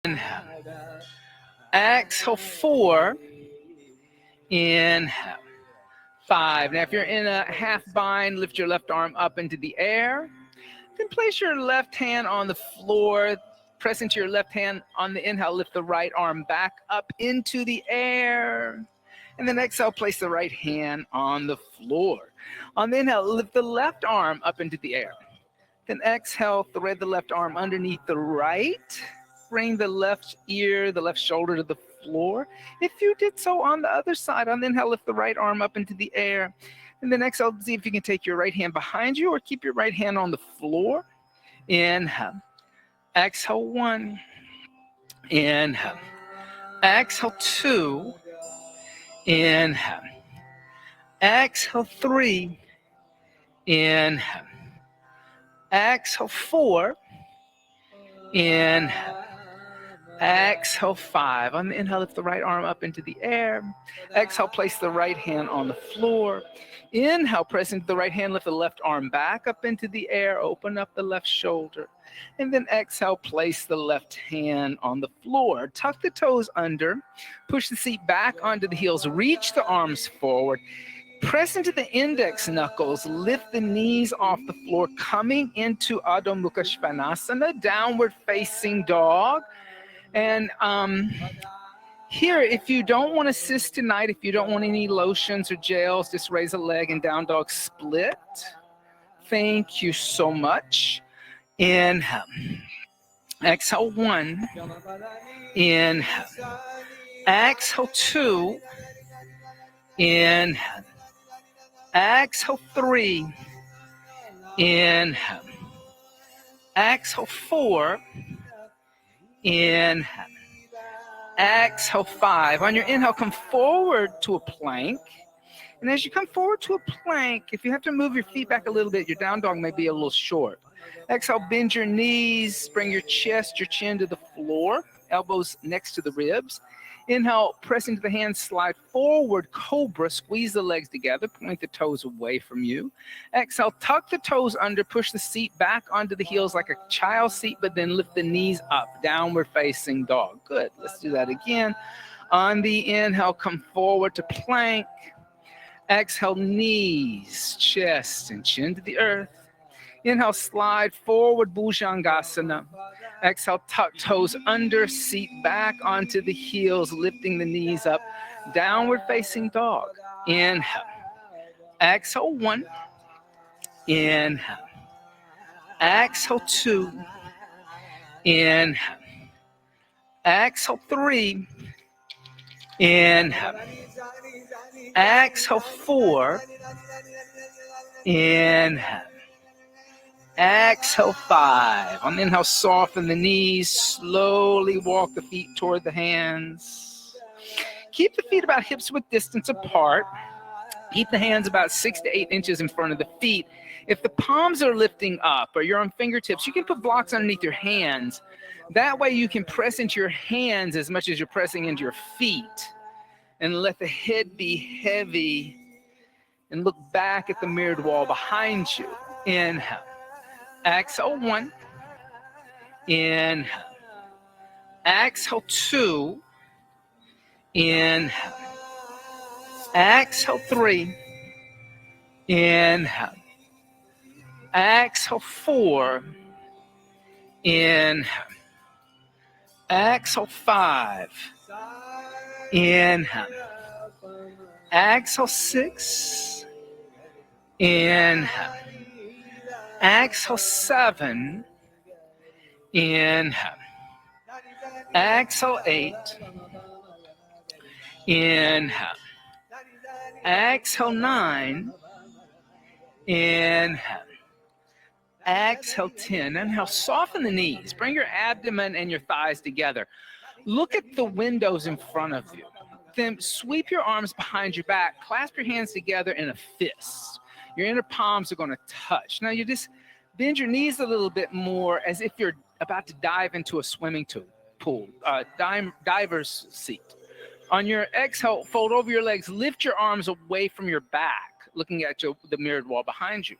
Inhale. Exhale, 4. Inhale. 5. Now, if you're in a half bind, lift your left arm up into the air. Then place your left hand on the floor. Press into your left hand on the inhale. Lift the right arm back up into the air. And then exhale, place the right hand on the floor. On the inhale, lift the left arm up into the air. Then exhale, thread the left arm underneath the right. Bring the left ear, the left shoulder to the floor. If you did so on the other side, on the inhale, lift the right arm up into the air. And then exhale, see if you can take your right hand behind you or keep your right hand on the floor. Inhale. Exhale, 1. Inhale. Exhale, 2. Inhale. Exhale, 3. Inhale. Exhale, 4. Inhale. Exhale, 5. On the inhale, lift the right arm up into the air. Exhale, place the right hand on the floor. Inhale, press into the right hand, lift the left arm back up into the air, open up the left shoulder. And then exhale, place the left hand on the floor. Tuck the toes under, push the seat back onto the heels, reach the arms forward. Press into the index knuckles, lift the knees off the floor, coming into Adho Mukha Svanasana, downward facing dog. And here, if you don't want to assist tonight, if you don't want any lotions or gels, just raise a leg and down dog split. Thank you so much. Inhale. Exhale, 1. Inhale. Exhale, 2. Inhale. Exhale, 3. Inhale. Exhale, 4. Inhale. Exhale, 5. On your inhale, come forward to a plank. And as you come forward to a plank, if you have to move your feet back a little bit, your down dog may be a little short. Exhale, bend your knees, bring your chest, your chin to the floor, elbows next to the ribs. Inhale, press into the hands, slide forward, cobra, squeeze the legs together, point the toes away from you. Exhale, tuck the toes under, push the seat back onto the heels like a child seat, but then lift the knees up, downward facing dog. Good, let's do that again. On the inhale, come forward to plank. Exhale, knees, chest, and chin to the earth. Inhale, slide forward, Bhujangasana. Exhale, tuck toes under, seat back onto the heels, lifting the knees up, downward facing dog. Inhale. Exhale, 1. Inhale. Exhale, 2. Inhale. Exhale, 3. Inhale. Exhale, 4. Inhale. Exhale, 5. On the inhale, soften the knees. Slowly walk the feet toward the hands. Keep the feet about hips width distance apart. Keep the hands about 6 to 8 inches in front of the feet. If the palms are lifting up or you're on fingertips, you can put blocks underneath your hands. That way you can press into your hands as much as you're pressing into your feet. And let the head be heavy. And look back at the mirrored wall behind you. Inhale. Exhale, 1. Inhale. Exhale, 2. Inhale. Exhale, 3. Inhale. Exhale, 4. Inhale. Exhale, 5. Inhale. Exhale, 6. Inhale. Exhale, 7. Inhale. Exhale, 8. Inhale. Exhale, 9. Inhale. Exhale, 10. Inhale, soften the knees. Bring your abdomen and your thighs together. Look at the windows in front of you. Then sweep your arms behind your back. Clasp your hands together in a fist. Your inner palms are going to touch. Now you just bend your knees a little bit more as if you're about to dive into a swimming pool, diver's seat. On your exhale, fold over your legs. Lift your arms away from your back, looking at the mirrored wall behind you.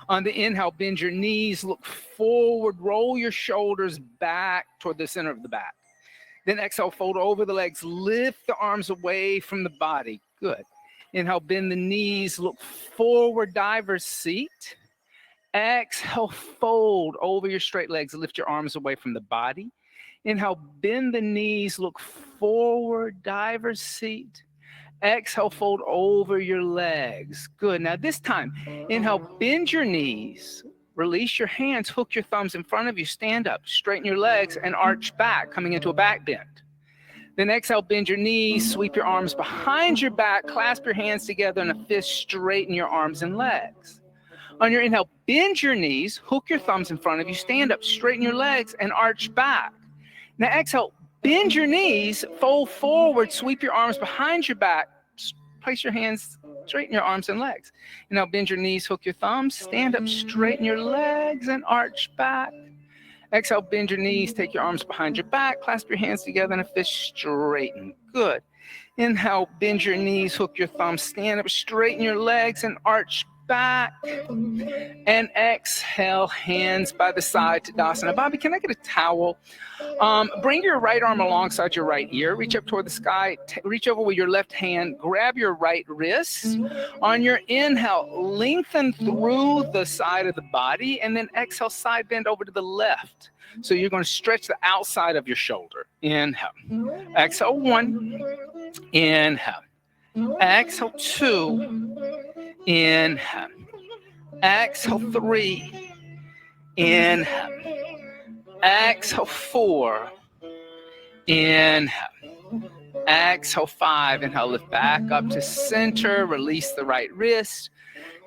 On the inhale, bend your knees, look forward, roll your shoulders back toward the center of the back. Then exhale, fold over the legs, lift the arms away from the body. Good. Inhale, bend the knees, look forward, diver's seat. Exhale, fold over your straight legs, lift your arms away from the body. Inhale, bend the knees, look forward, diver's seat. Exhale, fold over your legs. Good. Now this time, inhale, bend your knees, release your hands, hook your thumbs in front of you, stand up, straighten your legs, and arch back, coming into a back bend. Then exhale, bend your knees, sweep your arms behind your back, clasp your hands together in a fist, straighten your arms and legs. On your inhale, bend your knees, hook your thumbs in front of you, stand up, straighten your legs, and arch back. Now exhale, bend your knees, fold forward, sweep your arms behind your back, place your hands, straighten your arms and legs. And now bend your knees, hook your thumbs, stand up, straighten your legs, and arch back. Exhale, bend your knees, take your arms behind your back, clasp your hands together in a fist, straighten. Good. Inhale, bend your knees, hook your thumbs, stand up, straighten your legs, and arch back. And exhale, hands by the side, Tadasana. Bobby, can I get a towel? Bring your right arm alongside your right ear. Reach up toward the sky. Reach over with your left hand. Grab your right wrist. On your inhale, lengthen through the side of the body. And then exhale, side bend over to the left. So you're going to stretch the outside of your shoulder. Inhale. Exhale, 1. Inhale. Exhale, 2. Inhale. Exhale, 3. Inhale. Exhale, 4. Inhale. Exhale, 5. Inhale, lift back up to center. Release the right wrist.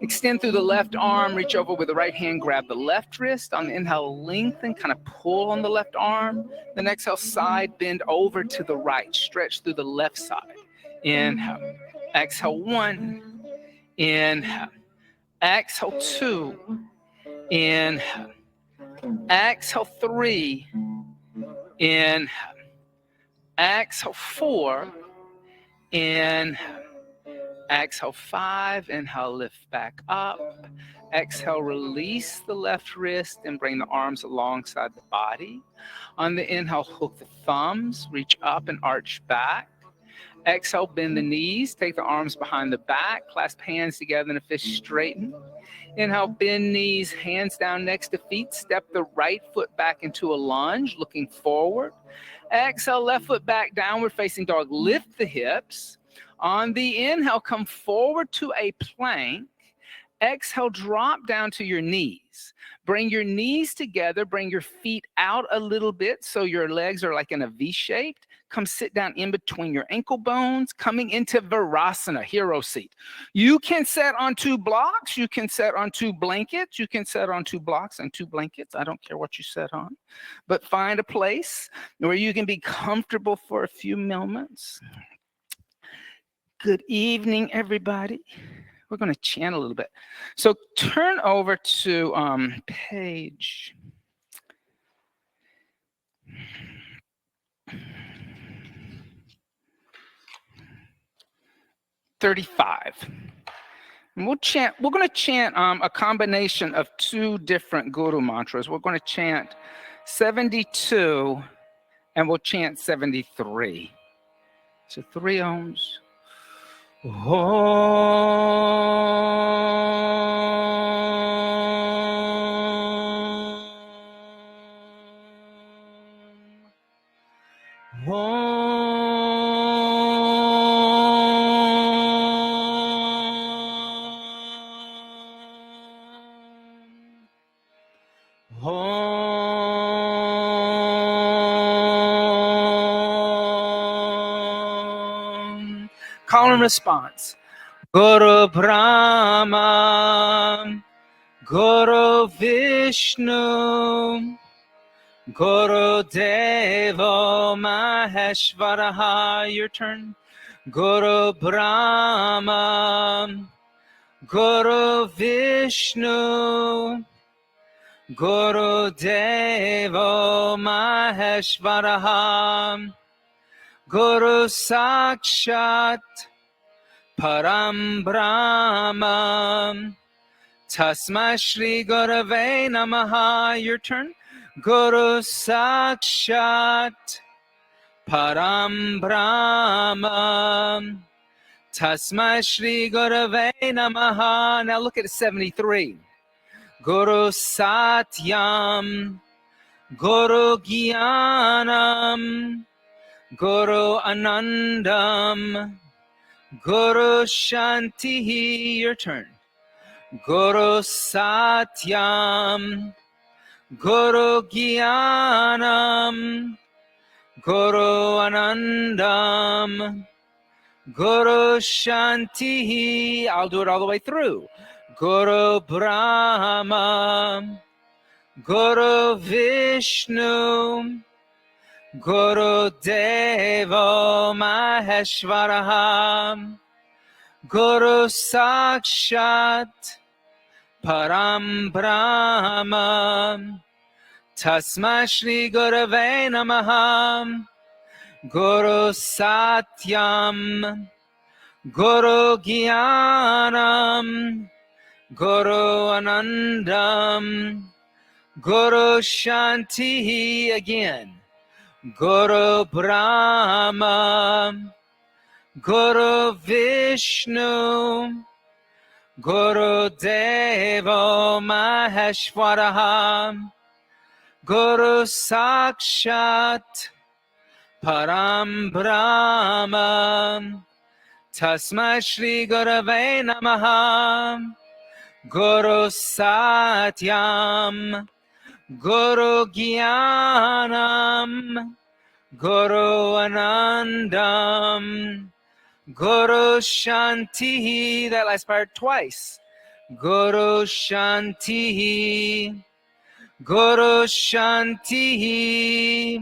Extend through the left arm. Reach over with the right hand. Grab the left wrist. On the inhale, lengthen. Kind of pull on the left arm. Then exhale, side bend over to the right. Stretch through the left side. Inhale. Exhale, 1. Inhale. Exhale, 2. Inhale. Exhale, 3. Inhale. Exhale, 4. Inhale. Exhale, 5. Inhale, lift back up. Exhale, release the left wrist and bring the arms alongside the body. On the inhale, hook the thumbs, reach up and arch back. Exhale, bend the knees, take the arms behind the back, clasp hands together in a fist, straighten. Inhale, bend knees, hands down next to feet. Step the right foot back into a lunge, looking forward. Exhale, left foot back, downward facing dog. Lift the hips. On the inhale, come forward to a plank. Exhale, drop down to your knees. Bring your knees together. Bring your feet out a little bit so your legs are like in a V shape. Come sit down in between your ankle bones, coming into Virasana, hero seat. You can sit on 2 blocks. You can sit on 2 blankets. You can sit on 2 blocks and 2 blankets. I don't care what you sit on. But find a place where you can be comfortable for a few moments. Good evening, everybody. We're going to chant a little bit. So turn over to page 35. And we're going to chant a combination of 2 different guru mantras. We're going to chant 72 and we'll chant 73. So 3 ohms. Call and response. Guru Brahma, Guru Vishnu, Guru Deva Maheshwaraha. Your turn. Guru Brahma, Guru Vishnu, Guru Deva Maheshwaraha. Guru Sakshat Param Brahma Tasmai Shri Gurave Namaha. Your turn. Guru Sakshat Param Brahma. Tasmai Shri Gurave Namaha. Now look at 73. Guru Satyam. Guru Gyanam. Guru Anandam. Guru Shanti. Your turn. Guru Satyam. Guru Gyanam. Guru Anandam. Guru Shanti. I'll do it all the way through. Guru Brahma. Guru Vishnu. Guru Devo Maheshwaraha. Guru Sakshat Param Brahma. Tasmai Shri Gurave Namaha. Guru Satyam. Guru Gyanam. Guru Anandam. Guru Shanti. Again. Guru Brahma. Guru Vishnu. Guru Devo Maheshwaraha. Guru Sakshat Param Brahma. Tasmai Shri Gurave Namaha. Guru Satyam. Guru Gyanam. Guru Anandam. Guru Shanti. That last part twice. Guru Shanti. Guru Shanti.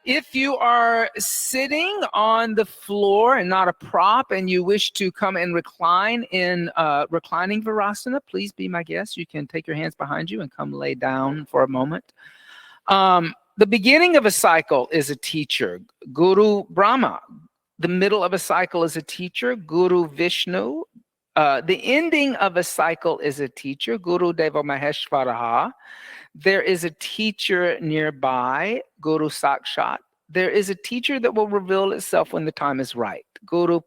If you are sitting on the floor and not a prop and you wish to come and recline in reclining Virasana, please be my guest. You can take your hands behind you and come lay down for a moment. The beginning of a cycle is a teacher, Guru Brahma. The middle of a cycle is a teacher, Guru Vishnu. The ending of a cycle is a teacher, Guru Deva Maheshwaraha. There is a teacher nearby, Guru Sakshat. There is a teacher that will reveal itself when the time is right, Guru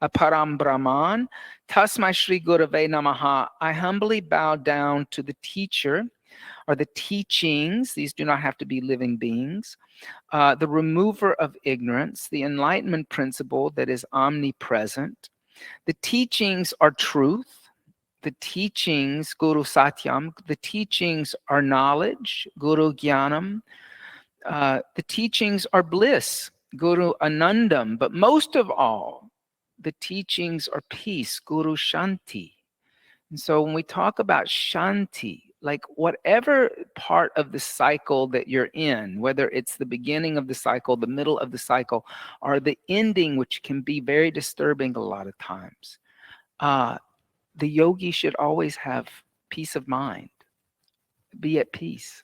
Param Brahman. Tasmai Shri Gurave Namaha. I humbly bow down to the teacher or the teachings. These do not have to be living beings. The remover of ignorance, the enlightenment principle that is omnipresent. The teachings are truth. The teachings, Guru Satyam, the teachings are knowledge, Guru Gyanam. The teachings are bliss, Guru Anandam. But most of all, the teachings are peace, Guru Shanti. And so when we talk about Shanti, like whatever part of the cycle that you're in, whether it's the beginning of the cycle, the middle of the cycle, or the ending, which can be very disturbing a lot of times, the yogi should always have peace of mind, be at peace.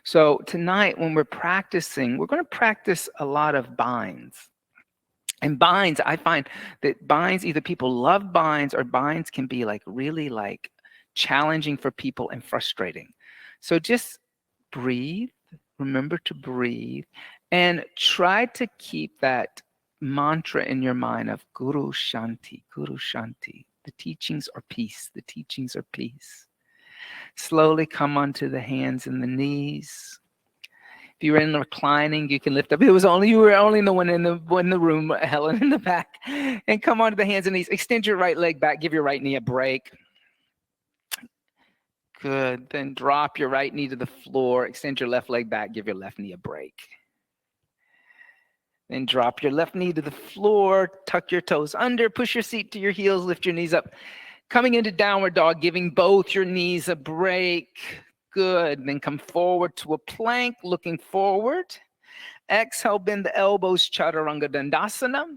So tonight when we're practicing, we're going to practice a lot of binds. And binds, I find that binds, either people love binds or binds can be like really like challenging for people and frustrating. So just breathe, remember to breathe, and try to keep that mantra in your mind of Guru Shanti, Guru Shanti. The teachings are peace. The teachings are peace. Slowly come onto the hands and the knees. If you were in reclining, you can lift up. You were only the one in the room, Helen, in the back. And come onto the hands and knees. Extend your right leg back. Give your right knee a break. Good. Then drop your right knee to the floor. Extend your left leg back. Give your left knee a break. Then drop your left knee to the floor, tuck your toes under, push your seat to your heels, lift your knees up. Coming into downward dog, giving both your knees a break. Good. Then come forward to a plank, looking forward. Exhale, bend the elbows, Chaturanga Dandasana.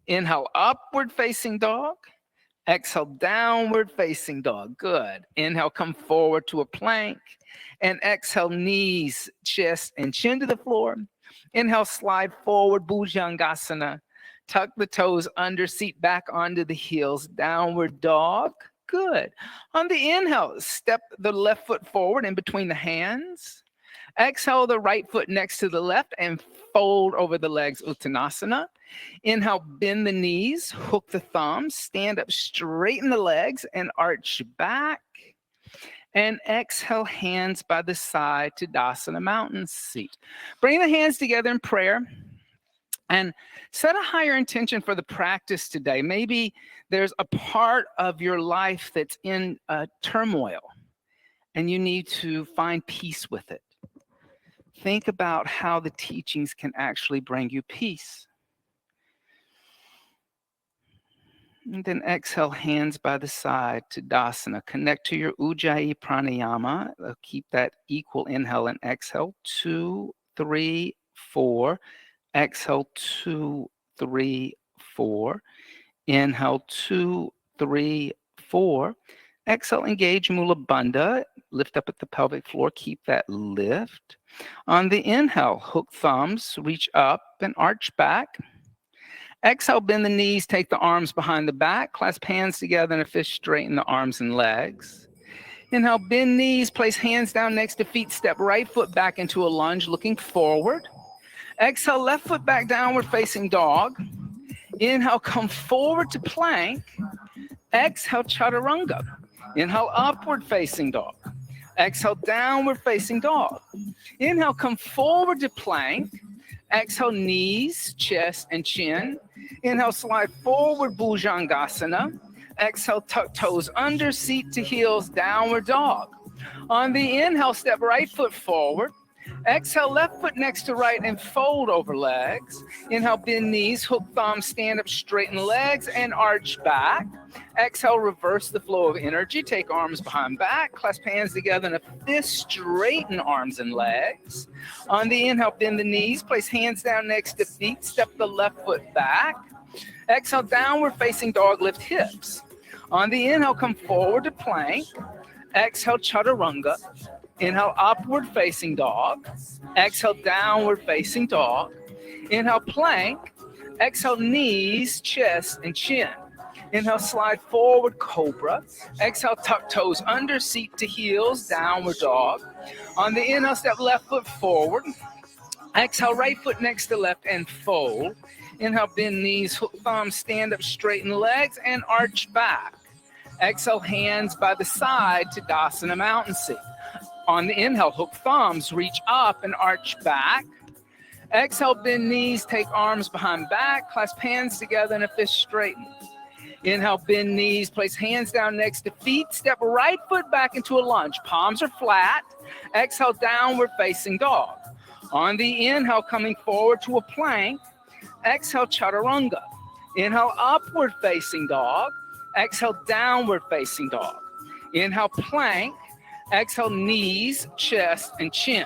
Inhale, upward facing dog. Exhale, downward facing dog. Good. Inhale, come forward to a plank. And exhale, knees, chest, and chin to the floor. Inhale, slide forward, Bhujangasana. Tuck the toes under, seat back onto the heels, downward dog. Good. On the inhale, step the left foot forward in between the hands. Exhale the right foot next to the left and fold over the legs, Uttanasana. Inhale, bend the knees, hook the thumbs, stand up, straighten the legs and arch back. And exhale, hands by the side, Tadasana, mountain seat. Bring the hands together in prayer and set a higher intention for the practice today. Maybe there's a part of your life that's in turmoil and you need to find peace with it. Think about how the teachings can actually bring you peace. And then exhale, hands by the side, Tadasana. Connect to your Ujjayi pranayama. Keep that equal inhale and exhale. 2, 3, 4. Exhale, 2, 3, 4. Inhale, 2, 3, 4. Exhale, engage Mula Bandha. Lift up at the pelvic floor. Keep that lift. On the inhale, hook thumbs, reach up and arch back. Exhale, bend the knees, take the arms behind the back, clasp hands together in a fist, straighten the arms and legs. Inhale, bend knees, place hands down next to feet, step right foot back into a lunge, looking forward. Exhale, left foot back, downward facing dog. Inhale, come forward to plank. Exhale, chaturanga. Inhale, upward facing dog. Exhale, downward facing dog. Inhale, come forward to plank. Exhale, knees, chest, and chin. Inhale, slide forward, Bhujangasana. Exhale, tuck toes under, seat to heels, downward dog. On the inhale, step right foot forward. Exhale, left foot next to right and fold over legs. Inhale, bend knees, hook thumbs, stand up, straighten legs and arch back. Exhale, reverse the flow of energy. Take arms behind back, clasp hands together in a fist, straighten arms and legs. On the inhale, bend the knees, place hands down next to feet, step the left foot back. Exhale, downward facing dog, lift hips. On the inhale, come forward to plank. Exhale, chaturanga. Inhale, upward facing dog. Exhale, downward facing dog. Inhale, plank. Exhale, knees, chest, and chin. Inhale, slide forward, cobra. Exhale, tuck toes under, seat to heels, downward dog. On the inhale, step left foot forward. Exhale, right foot next to left and fold. Inhale, bend knees, hook thumbs, stand up, straighten legs, and arch back. Exhale, hands by the side, Tadasana, mountain seat. On the inhale, hook thumbs, reach up and arch back. Exhale, bend knees, take arms behind back, clasp hands together in a fist, straighten. Inhale, bend knees, place hands down next to feet, step right foot back into a lunge. Palms are flat. Exhale, downward facing dog. On the inhale, coming forward to a plank. Exhale, chaturanga. Inhale, upward facing dog. Exhale, downward facing dog. Inhale, plank. Exhale, knees, chest, and chin.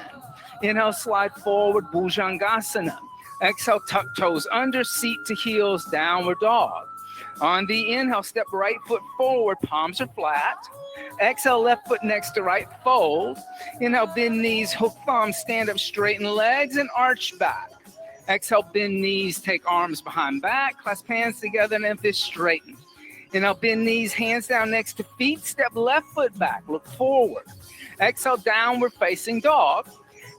Inhale, slide forward, Bhujangasana. Exhale, tuck toes under, seat to heels, downward dog. On the inhale, step right foot forward, palms are flat. Exhale, left foot next to right, fold. Inhale, bend knees, hook thumbs, stand up, straighten legs, and arch back. Exhale, bend knees, take arms behind back, clasp hands together, and fist straighten. Inhale, bend knees, hands down next to feet, step left foot back, look forward. Exhale, downward facing dog.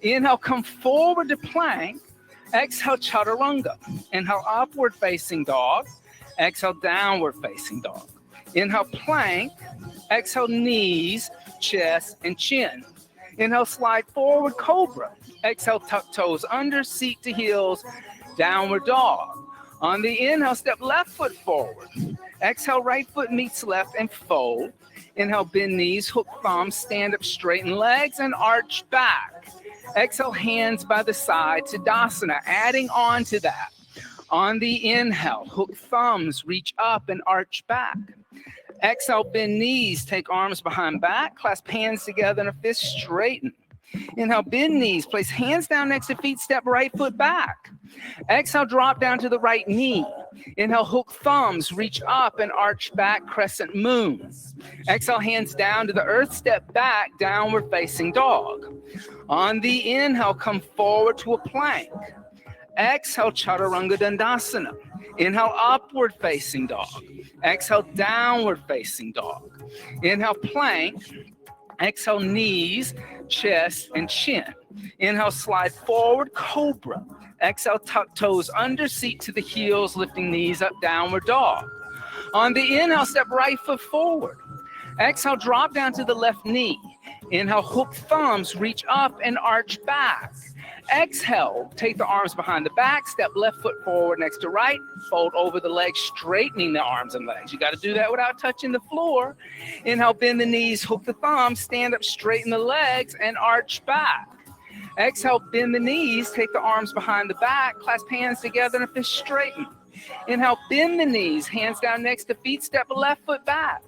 Inhale, come forward to plank. Exhale, chaturanga. Inhale, upward facing dog. Exhale, downward facing dog. Inhale, plank. Exhale, knees, chest, and chin. Inhale, slide forward, cobra. Exhale, tuck toes under, seat to heels, downward dog. On the inhale, step left foot forward. Exhale, right foot meets left and fold. Inhale, bend knees, hook thumbs, stand up, straighten legs, and arch back. Exhale, hands by the side, Tadasana, adding on to that. On the inhale, hook thumbs, reach up and arch back. Exhale, bend knees, take arms behind back, clasp hands together in a fist, straighten. Inhale, bend knees, place hands down next to feet, step right foot back. Exhale, drop down to the right knee. Inhale, hook thumbs, reach up and arch back, crescent moon. Exhale, hands down to the earth, step back, downward facing dog. On the inhale, come forward to a plank. Exhale, Chaturanga Dandasana. Inhale, upward facing dog. Exhale, downward facing dog. Inhale, plank. Exhale, knees, chest, and chin. Inhale, slide forward, cobra. Exhale, tuck toes under, seat to the heels, lifting knees up, downward dog. On the inhale, step right foot forward. Exhale, drop down to the left knee. Inhale, hook thumbs, reach up and arch back. Exhale, take the arms behind the back, step left foot forward next to right, fold over the legs, straightening the arms and legs. You got to do that without touching the floor. Inhale, bend the knees, hook the thumbs, stand up, straighten the legs, and arch back. Exhale, bend the knees, take the arms behind the back, clasp hands together and fist straighten. Inhale, bend the knees, hands down next to feet, step left foot back.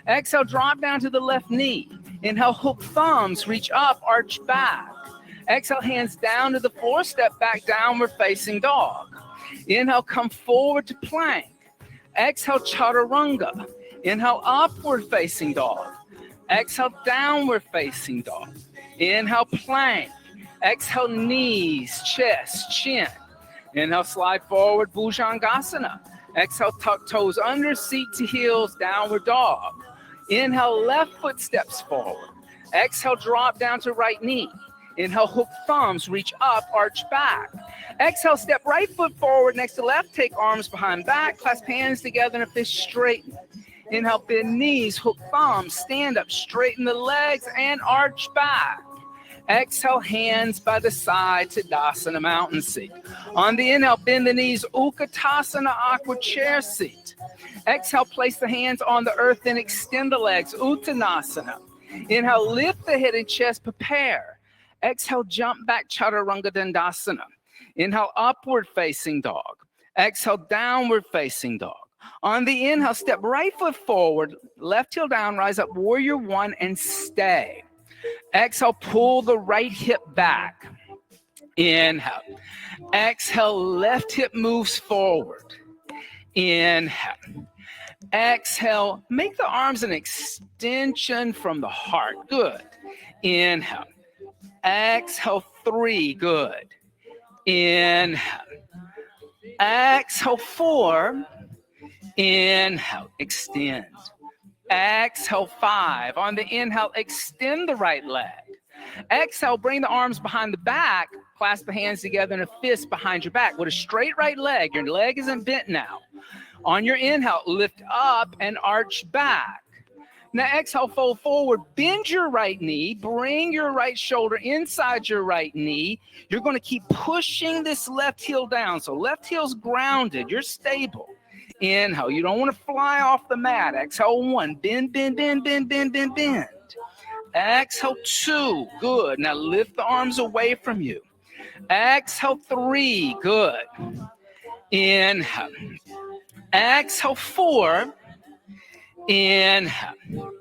Exhale, drop down to the left knee. Inhale, hook thumbs, reach up, arch back. Exhale, hands down to the floor, step back, downward facing dog. Inhale, come forward to plank. Exhale, chaturanga. Inhale, upward facing dog. Exhale, downward facing dog. Inhale, plank. Exhale, knees, chest, chin. Inhale, slide forward, Bhujangasana. Exhale, tuck toes under, seat to heels, downward dog. Inhale, left foot steps forward. Exhale, drop down to right knee. Inhale, hook thumbs, reach up, arch back. Exhale, step right foot forward next to left, take arms behind back, clasp hands together and fist straighten. Inhale, bend knees, hook thumbs, stand up, straighten the legs and arch back. Exhale, hands by the side to Dasana, mountain seat. On the inhale, bend the knees, Utkatasana, awkward chair seat. Exhale, place the hands on the earth, then extend the legs, Uttanasana. Inhale, lift the head and chest, prepare. Exhale, jump back, Chaturanga Dandasana. Inhale, upward facing dog. Exhale, downward facing dog. On the inhale, step right foot forward, left heel down, rise up, warrior one, and stay. Exhale, pull the right hip back. Inhale. Exhale, left hip moves forward. Inhale. Exhale, make the arms an extension from the heart. Good. Inhale. Exhale, 3, good. Inhale. Exhale, 4. Inhale, extend. Exhale, 5. On the inhale, extend the right leg. Exhale, bring the arms behind the back, clasp the hands together in a fist behind your back with a straight right leg. Your leg isn't bent now. On your inhale, lift up and arch back. Now exhale, fold forward, bend your right knee, bring your right shoulder inside your right knee. You're going to keep pushing this left heel down. So left heel's grounded, you're stable. Inhale, you don't want to fly off the mat. Exhale, 1, bend, bend, bend, bend, bend, bend, bend. Exhale, 2, good. Now lift the arms away from you. Exhale, 3, good. Inhale. Exhale, 4. Inhale.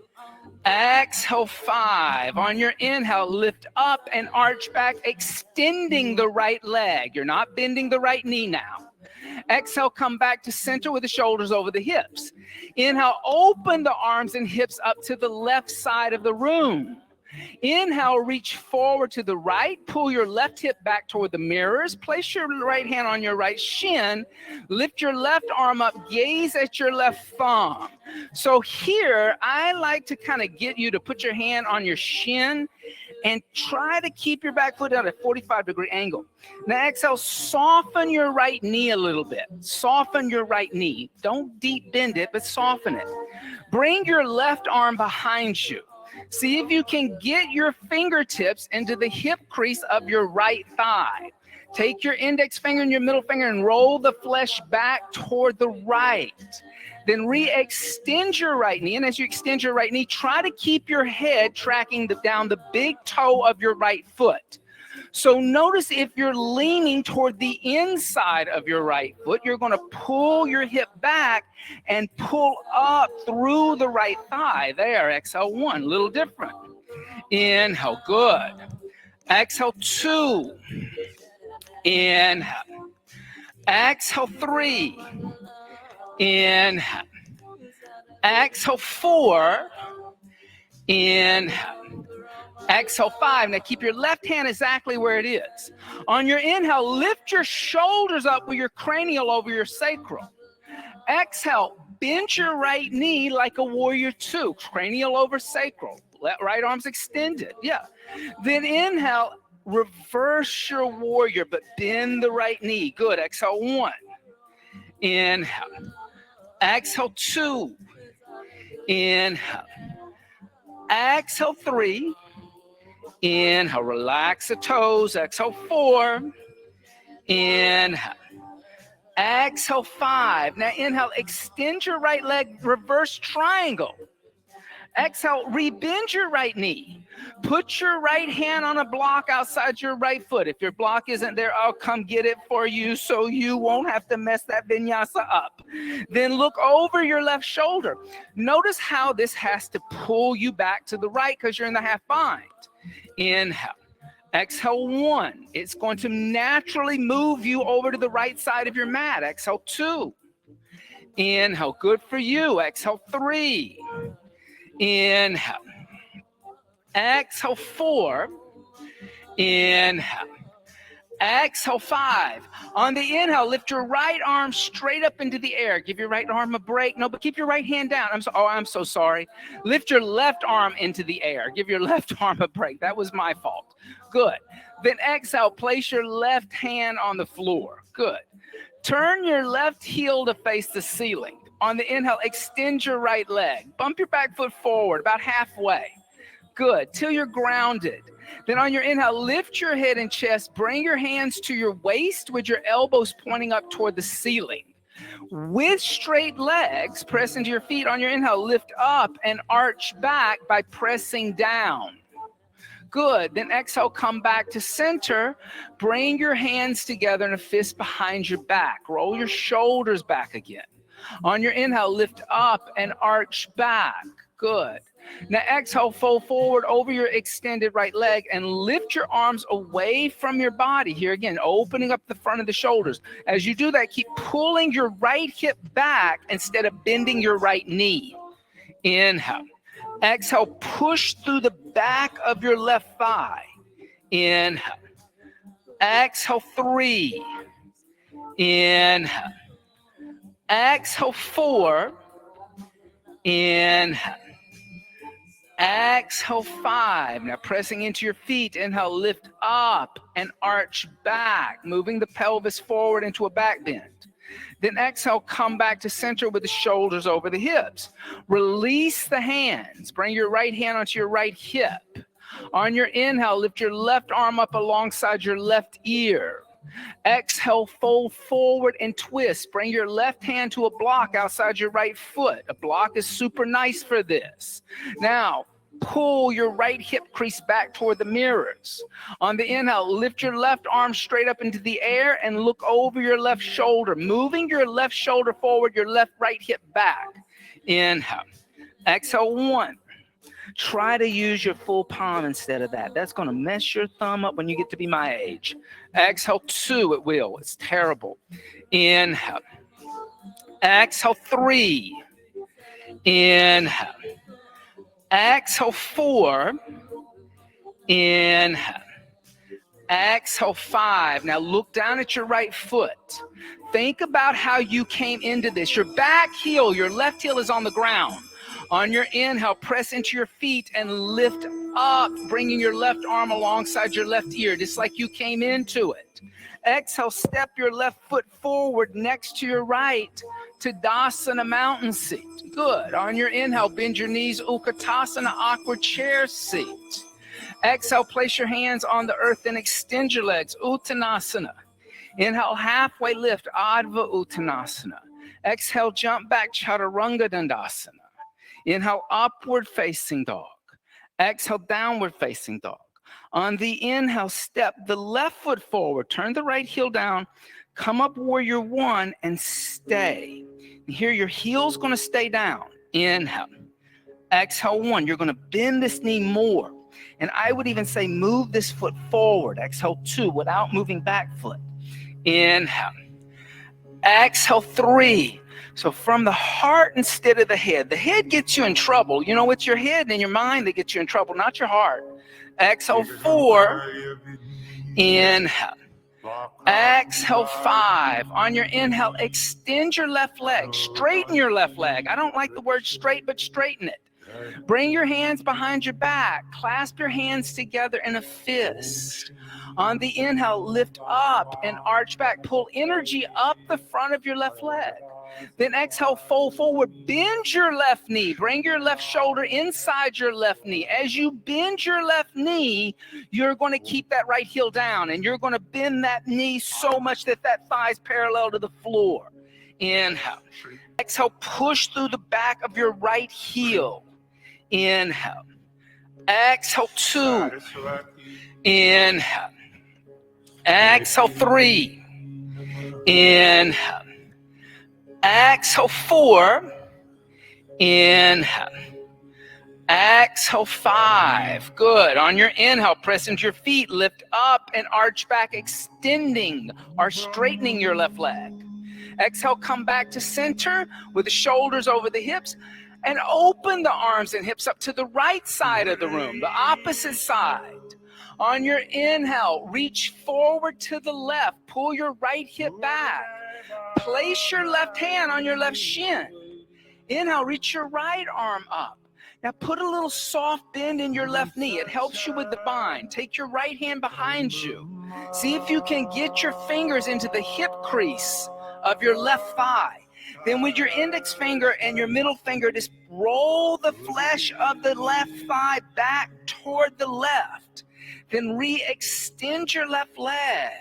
Exhale, 5. On your inhale, lift up and arch back, extending the right leg. You're not bending the right knee now. Exhale, come back to center with the shoulders over the hips. Inhale, open the arms and hips up to the left side of the room. Inhale, reach forward to the right. Pull your left hip back toward the mirrors. Place your right hand on your right shin. Lift your left arm up. Gaze at your left thumb. So here, I like to kind of get you to put your hand on your shin and try to keep your back foot at a 45-degree angle. Now exhale, soften your right knee a little bit. Soften your right knee. Don't deep bend it, but soften it. Bring your left arm behind you. See if you can get your fingertips into the hip crease of your right thigh. Take your index finger and your middle finger and roll the flesh back toward the right. Then re-extend your right knee. And as you extend your right knee, try to keep your head tracking down the big toe of your right foot. So notice if you're leaning toward the inside of your right foot, you're going to pull your hip back and pull up through the right thigh. There, exhale, 1, a little different. Inhale, good. Exhale, 2. Inhale. Exhale, 3. Inhale. Exhale, 4. Inhale. Exhale, 5. Now keep your left hand exactly where it is. On your inhale, lift your shoulders up with your cranial over your sacral. Exhale, bend your right knee like a warrior 2, cranial over sacral. Right arm's extended. Yeah. Then inhale, reverse your warrior, but bend the right knee. Good. Exhale, 1. Inhale. Exhale, 2. Inhale. Exhale, 3. Inhale, relax the toes. Exhale, 4. Inhale. Exhale, 5. Now inhale, extend your right leg, reverse triangle. Exhale, rebend your right knee. Put your right hand on a block outside your right foot. If your block isn't there, I'll come get it for you so you won't have to mess that vinyasa up. Then look over your left shoulder. Notice how this has to pull you back to the right because you're in the half bind. Inhale. Exhale, 1. It's going to naturally move you over to the right side of your mat. Exhale, 2. Inhale. Good for you. Exhale, 3. Inhale. Exhale, 4. Inhale. Exhale, 5. On the inhale, lift your right arm straight up into the air. Give your right arm a break. No, but keep your right hand down. I'm so sorry. Lift your left arm into the air. Give your left arm a break. That was my fault. Good. Then exhale, place your left hand on the floor. Good. Turn your left heel to face the ceiling. On the inhale, extend your right leg. Bump your back foot forward about halfway. Good. Till you're grounded. Then on your inhale, lift your head and chest. Bring your hands to your waist with your elbows pointing up toward the ceiling. With straight legs, press into your feet. On your inhale, lift up and arch back by pressing down. Good. Then exhale, come back to center. Bring your hands together in a fist behind your back. Roll your shoulders back again. On your inhale, lift up and arch back. Good. Now exhale, fold forward over your extended right leg and lift your arms away from your body. Here again, opening up the front of the shoulders. As you do that, keep pulling your right hip back instead of bending your right knee. Inhale. Exhale, push through the back of your left thigh. Inhale. Exhale, 3. Inhale. Exhale, 4. Inhale. Exhale, 5. Now pressing into your feet. Inhale, lift up and arch back, moving the pelvis forward into a back bend. Then exhale, come back to center with the shoulders over the hips. Release the hands. Bring your right hand onto your right hip. On your inhale, lift your left arm up alongside your left ear. Exhale, fold forward and twist. Bring your left hand to a block outside your right foot. A block is super nice for this. Now, pull your right hip crease back toward the mirrors. On the inhale, lift your left arm straight up into the air and look over your left shoulder, moving your left shoulder forward, your right hip back. Inhale. Exhale, 1. Try to use your full palm instead of that. That's going to mess your thumb up when you get to be my age. Exhale, 2, it will. It's terrible. Inhale. Exhale, 3. Inhale. Exhale, 4. Inhale. Exhale, 5. Now look down at your right foot. Think about how you came into this. Your back heel, your left heel is on the ground. On your inhale, press into your feet and lift up, bringing your left arm alongside your left ear, just like you came into it. Exhale, step your left foot forward next to your right to Dasana mountain seat. Good. On your inhale, bend your knees, Utkatasana, awkward chair seat. Exhale, place your hands on the earth and extend your legs, Uttanasana. Inhale, halfway lift, Adva Uttanasana. Exhale, jump back, Chaturanga Dandasana. Inhale, upward facing dog. Exhale, downward facing dog. On the inhale, step the left foot forward, turn the right heel down, come up warrior 1 and stay. And here your heel's going to stay down. Inhale. Exhale, 1. You're going to bend this knee more. And I would even say move this foot forward. Exhale, 2, without moving back foot. Inhale. Exhale, 3. So from the heart instead of the head. The head gets you in trouble. You know, it's your head and your mind that gets you in trouble, not your heart. Exhale 4. Inhale. Exhale 5. On your inhale, extend your left leg. Straighten your left leg. I don't like the word straight, but straighten it. Bring your hands behind your back. Clasp your hands together in a fist. On the inhale, lift up and arch back. Pull energy up the front of your left leg. Then exhale, fold forward. Bend your left knee. Bring your left shoulder inside your left knee. As you bend your left knee, you're going to keep that right heel down, and you're going to bend that knee so much that that thigh is parallel to the floor. Inhale. Exhale, push through the back of your right heel. Inhale. Exhale 2. Inhale. Exhale 3. Inhale. Exhale 4. Inhale. Exhale 5. Good. On your inhale, press into your feet, lift up and arch back, extending or straightening your left leg. Exhale, come back to center with the shoulders over the hips and open the arms and hips up to the right side of the room, the opposite side. On your inhale, reach forward to the left. Pull your right hip back. Place your left hand on your left shin. Inhale, reach your right arm up. Now put a little soft bend in your left knee. It helps you with the bind. Take your right hand behind you. See if you can get your fingers into the hip crease of your left thigh. Then with your index finger and your middle finger, just roll the flesh of the left thigh back toward the left. Then re-extend your left leg.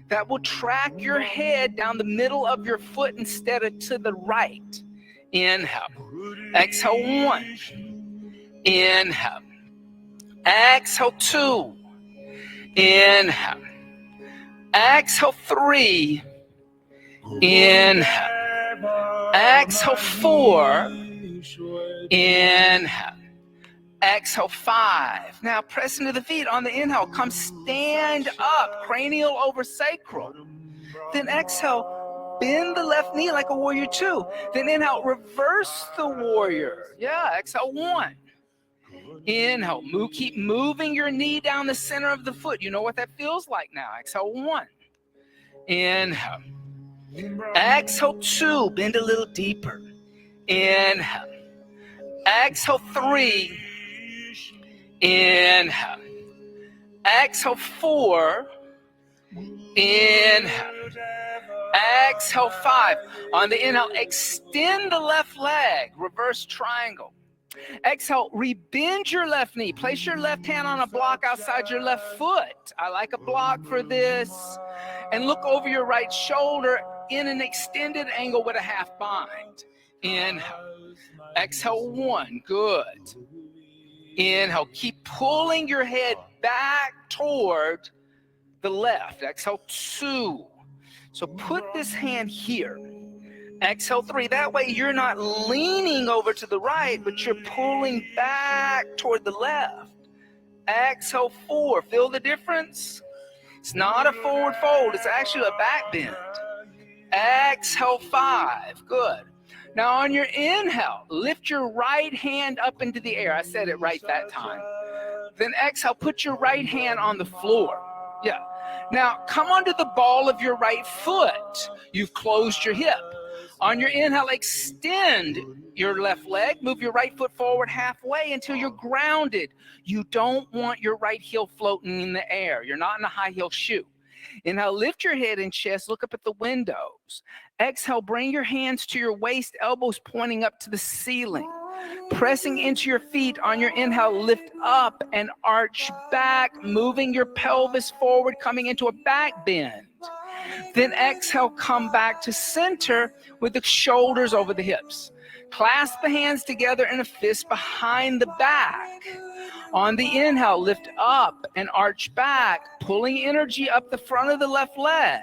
That will track your head down the middle of your foot instead of to the right. Inhale. Exhale 1. Inhale. Exhale 2. Inhale. Exhale 3. Inhale. Exhale 4. Inhale. Exhale 5. Now press into the feet on the inhale. Come stand up, cranial over sacral. Then exhale, bend the left knee like a warrior 2. Then inhale, reverse the warrior. Yeah, exhale 1. Inhale, keep moving your knee down the center of the foot. You know what that feels like now. Exhale 1. Inhale. Exhale 2, bend a little deeper. Inhale. Exhale 3. Inhale. Exhale 4. Inhale. Exhale 5. On the inhale, extend the left leg, reverse triangle. Exhale, rebend your left knee. Place your left hand on a block outside your left foot. I like a block for this. And look over your right shoulder in an extended angle with a half bind. Inhale. Exhale 1. Good. Inhale. Keep pulling your head back toward the left. Exhale 2. So put this hand here. Exhale 3. That way you're not leaning over to the right, but you're pulling back toward the left. Exhale 4. Feel the difference? It's not a forward fold. It's actually a back bend. Exhale 5. Good. Now on your inhale, lift your right hand up into the air. I said it right that time. Then exhale, put your right hand on the floor. Yeah. Now come onto the ball of your right foot. You've closed your hip. On your inhale, extend your left leg. Move your right foot forward halfway until you're grounded. You don't want your right heel floating in the air. You're not in a high heel shoe. Inhale, lift your head and chest, look up at the windows. Exhale, bring your hands to your waist, elbows pointing up to the ceiling. Pressing into your feet on your inhale, lift up and arch back, moving your pelvis forward, coming into a back bend. Then exhale, come back to center with the shoulders over the hips. Clasp the hands together in a fist behind the back. On the inhale, lift up and arch back, pulling energy up the front of the left leg.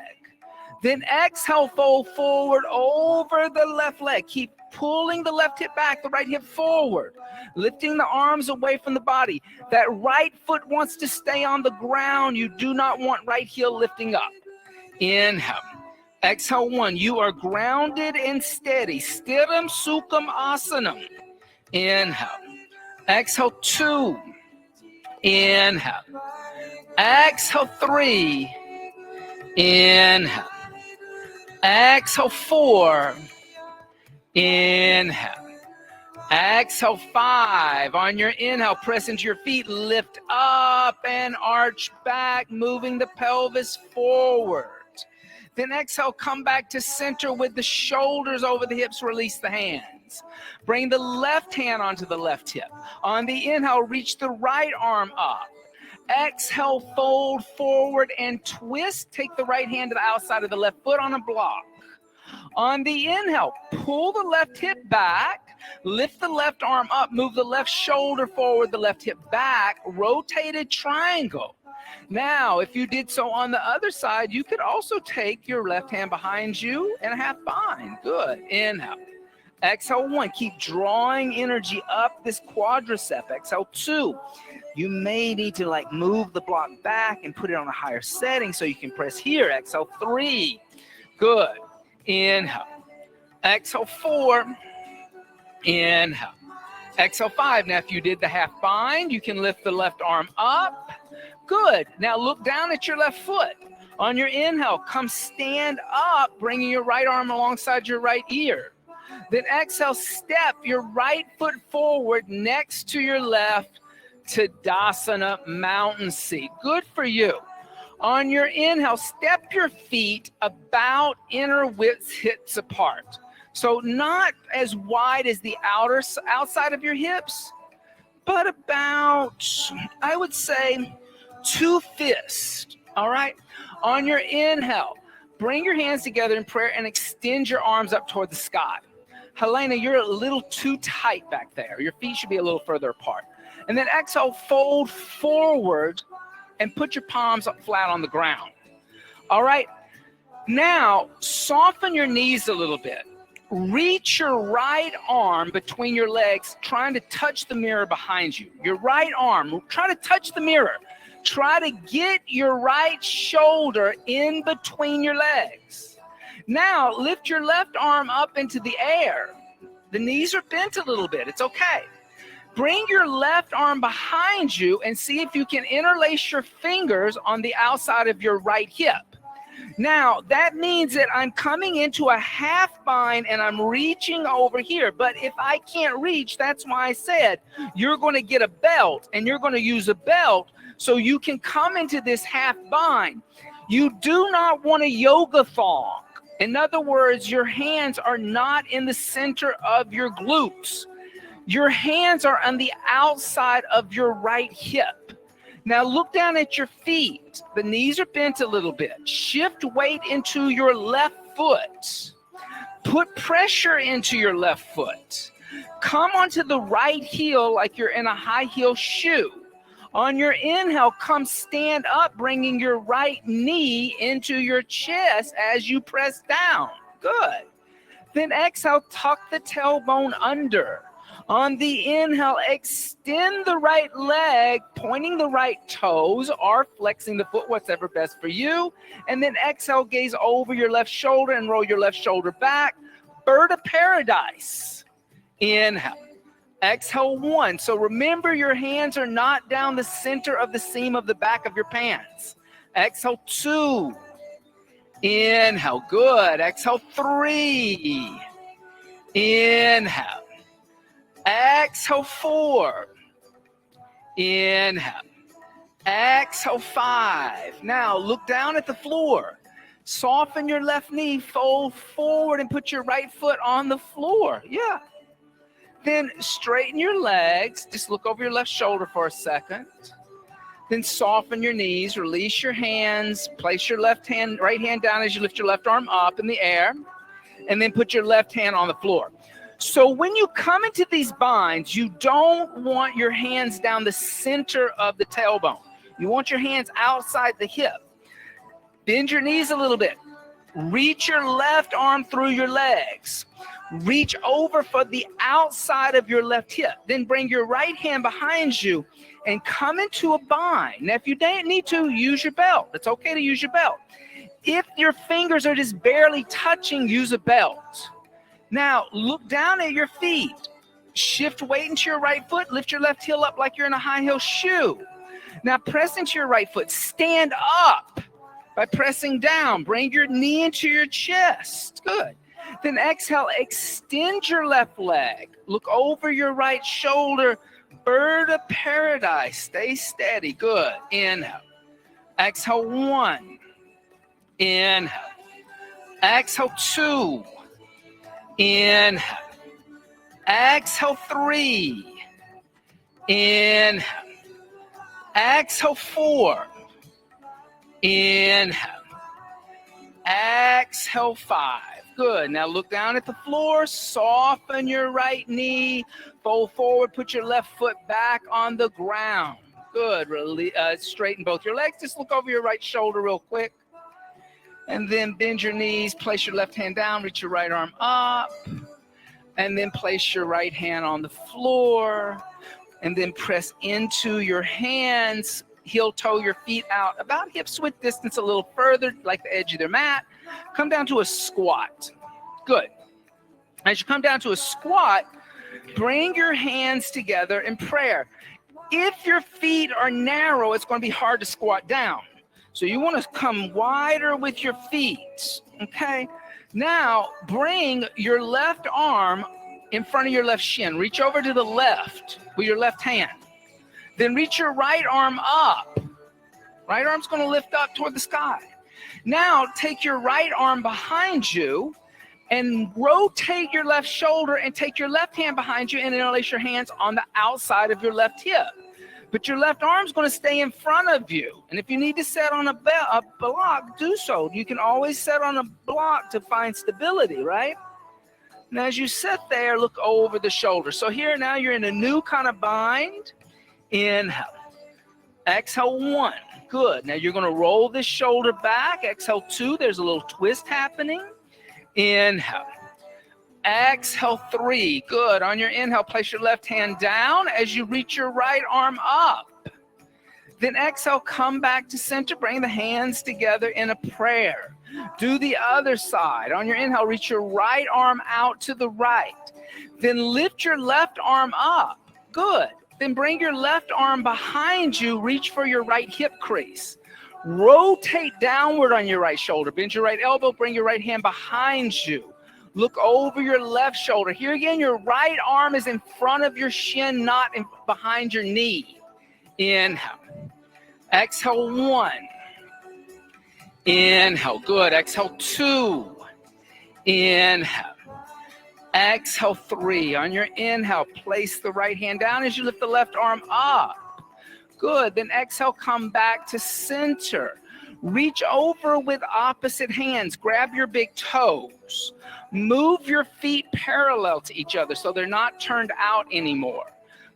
Then exhale, fold forward over the left leg. Keep pulling the left hip back, the right hip forward, lifting the arms away from the body. That right foot wants to stay on the ground. You do not want right heel lifting up. Inhale. Exhale 1. You are grounded and steady. Sthiram sukham asanam. Inhale. Exhale 2. Inhale. Exhale 3. Inhale. Exhale 4. Inhale. Exhale 5. On your inhale, press into your feet, lift up and arch back, moving the pelvis forward. Then exhale, come back to center with the shoulders over the hips, release the hands. Bring the left hand onto the left hip. On the inhale, reach the right arm up. Exhale, fold forward and twist. Take the right hand to the outside of the left foot on a block. On the inhale, pull the left hip back, lift the left arm up, move the left shoulder forward, the left hip back, rotated triangle. Now, if you did so on the other side, you could also take your left hand behind you and a half bind. Good. Inhale. Exhale 1. Keep drawing energy up this quadricep. Exhale 2. You may need to move the block back and put it on a higher setting so you can press here. Exhale 3. Good. Inhale. Exhale 4. Inhale. Exhale 5. Now, if you did the half bind, you can lift the left arm up. Good. Now, look down at your left foot. On your inhale, come stand up, bringing your right arm alongside your right ear. Then exhale, step your right foot forward next to your left, Tadasana, mountain seat. Good for you. On your inhale, step your feet about inner width hips apart. So not as wide as the outside of your hips, but about, I would say, 2 fists. All right. On your inhale, bring your hands together in prayer and extend your arms up toward the sky. Helena, you're a little too tight back there. Your feet should be a little further apart. And then exhale, fold forward and put your palms up flat on the ground. All right. Now, soften your knees a little bit. Reach your right arm between your legs, trying to touch the mirror behind you. Your right arm, try to touch the mirror. Try to get your right shoulder in between your legs. Now, lift your left arm up into the air. The knees are bent a little bit. It's okay. Bring your left arm behind you and see if you can interlace your fingers on the outside of your right hip. Now, that means that I'm coming into a half bind and I'm reaching over here. But if I can't reach, that's why I said you're going to get a belt and you're going to use a belt so you can come into this half bind. You do not want a yoga thong. In other words, your hands are not in the center of your glutes. Your hands are on the outside of your right hip. Now look down at your feet. The knees are bent a little bit. Shift weight into your left foot. Put pressure into your left foot. Come onto the right heel like you're in a high heel shoe. On your inhale, come stand up, bringing your right knee into your chest as you press down. Good. Then exhale, tuck the tailbone under. On the inhale, extend the right leg, pointing the right toes or flexing the foot, whatever best for you. And then exhale, gaze over your left shoulder and roll your left shoulder back. Bird of paradise. Inhale. Exhale 1. So remember, your hands are not down the center of the seam of the back of your pants. Exhale 2. Inhale. Good. Exhale 3. Inhale. Exhale 4. Inhale. Exhale 5. Now look down at the floor. Soften your left knee, fold forward and put your right foot on the floor. Yeah. Then straighten your legs. Just look over your left shoulder for a second. Then soften your knees, release your hands, place your right hand down as you lift your left arm up in the air, and then put your left hand on the floor. So when you come into these binds, you don't want your hands down the center of the tailbone. You want your hands outside the hip. Bend your knees a little bit. Reach your left arm through your legs. Reach over for the outside of your left hip. Then bring your right hand behind you and come into a bind. Now, if you don't need to, use your belt. It's okay to use your belt. If your fingers are just barely touching, use a belt. Now, look down at your feet. Shift weight into your right foot. Lift your left heel up like you're in a high heel shoe. Now, press into your right foot. Stand up by pressing down. Bring your knee into your chest. Good. Then exhale, extend your left leg. Look over your right shoulder. Bird of paradise. Stay steady. Good. Inhale. Exhale, 1. Inhale. Exhale, 2. Inhale. Exhale, 3. Inhale. Exhale, 4. Inhale. Exhale, 5. Good. Now look down at the floor. Soften your right knee. Fold forward. Put your left foot back on the ground. Good. Straighten both your legs. Just look over your right shoulder real quick. And then bend your knees. Place your left hand down. Reach your right arm up. And then place your right hand on the floor. And then press into your hands. Heel toe your feet out about hips width distance, a little further, like the edge of their mat. Come down to a squat. Good. As you come down to a squat, bring your hands together in prayer. If your feet are narrow, it's going to be hard to squat down. So you want to come wider with your feet. Okay. Now bring your left arm in front of your left shin. Reach over to the left with your left hand. Then reach your right arm up. Right arm's going to lift up toward the sky. Now take your right arm behind you and rotate your left shoulder and take your left hand behind you and interlace your hands on the outside of your left hip. But your left arm's going to stay in front of you. And if you need to set on a block, do so. You can always set on a block to find stability, right? And as you sit there, look over the shoulder. So here now you're in a new kind of bind. Inhale. Exhale, 1. Good. Now you're going to roll this shoulder back. Exhale, 2. There's a little twist happening. Inhale. Exhale, 3. Good. On your inhale, place your left hand down as you reach your right arm up. Then exhale, come back to center. Bring the hands together in a prayer. Do the other side. On your inhale, reach your right arm out to the right. Then lift your left arm up. Good. Then bring your left arm behind you. Reach for your right hip crease. Rotate downward on your right shoulder. Bend your right elbow. Bring your right hand behind you. Look over your left shoulder. Here again, your right arm is in front of your shin, not behind your knee. Inhale. Exhale, 1. Inhale. Good. Exhale, 2. Inhale. Exhale, 3. On your inhale, place the right hand down as you lift the left arm up. Good. Then exhale, come back to center. Reach over with opposite hands. Grab your big toes. Move your feet parallel to each other so they're not turned out anymore.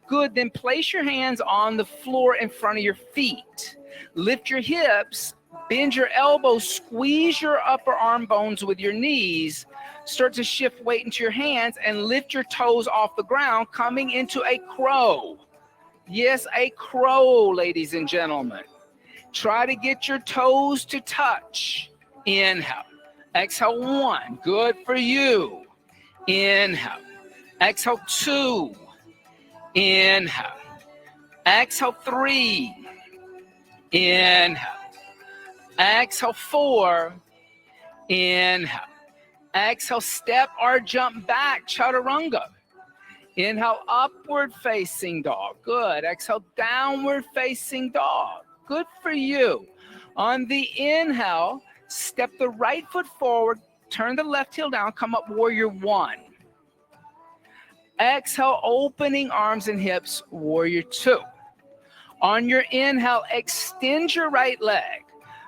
Good. Then place your hands on the floor in front of your feet. Lift your hips. Bend your elbows. Squeeze your upper arm bones with your knees. Start to shift weight into your hands and lift your toes off the ground, coming into a crow. Yes, a crow, ladies and gentlemen. Try to get your toes to touch. Inhale. Exhale, 1. Good for you. Inhale. Exhale, 2. Inhale. Exhale, 3. Inhale. Exhale, 4. Inhale. Exhale, step or jump back, chaturanga. Inhale, upward facing dog. Good. Exhale, downward facing dog. Good for you. On the inhale, step the right foot forward, turn the left heel down, come up warrior 1. Exhale, opening arms and hips, warrior 2. On your inhale, extend your right leg.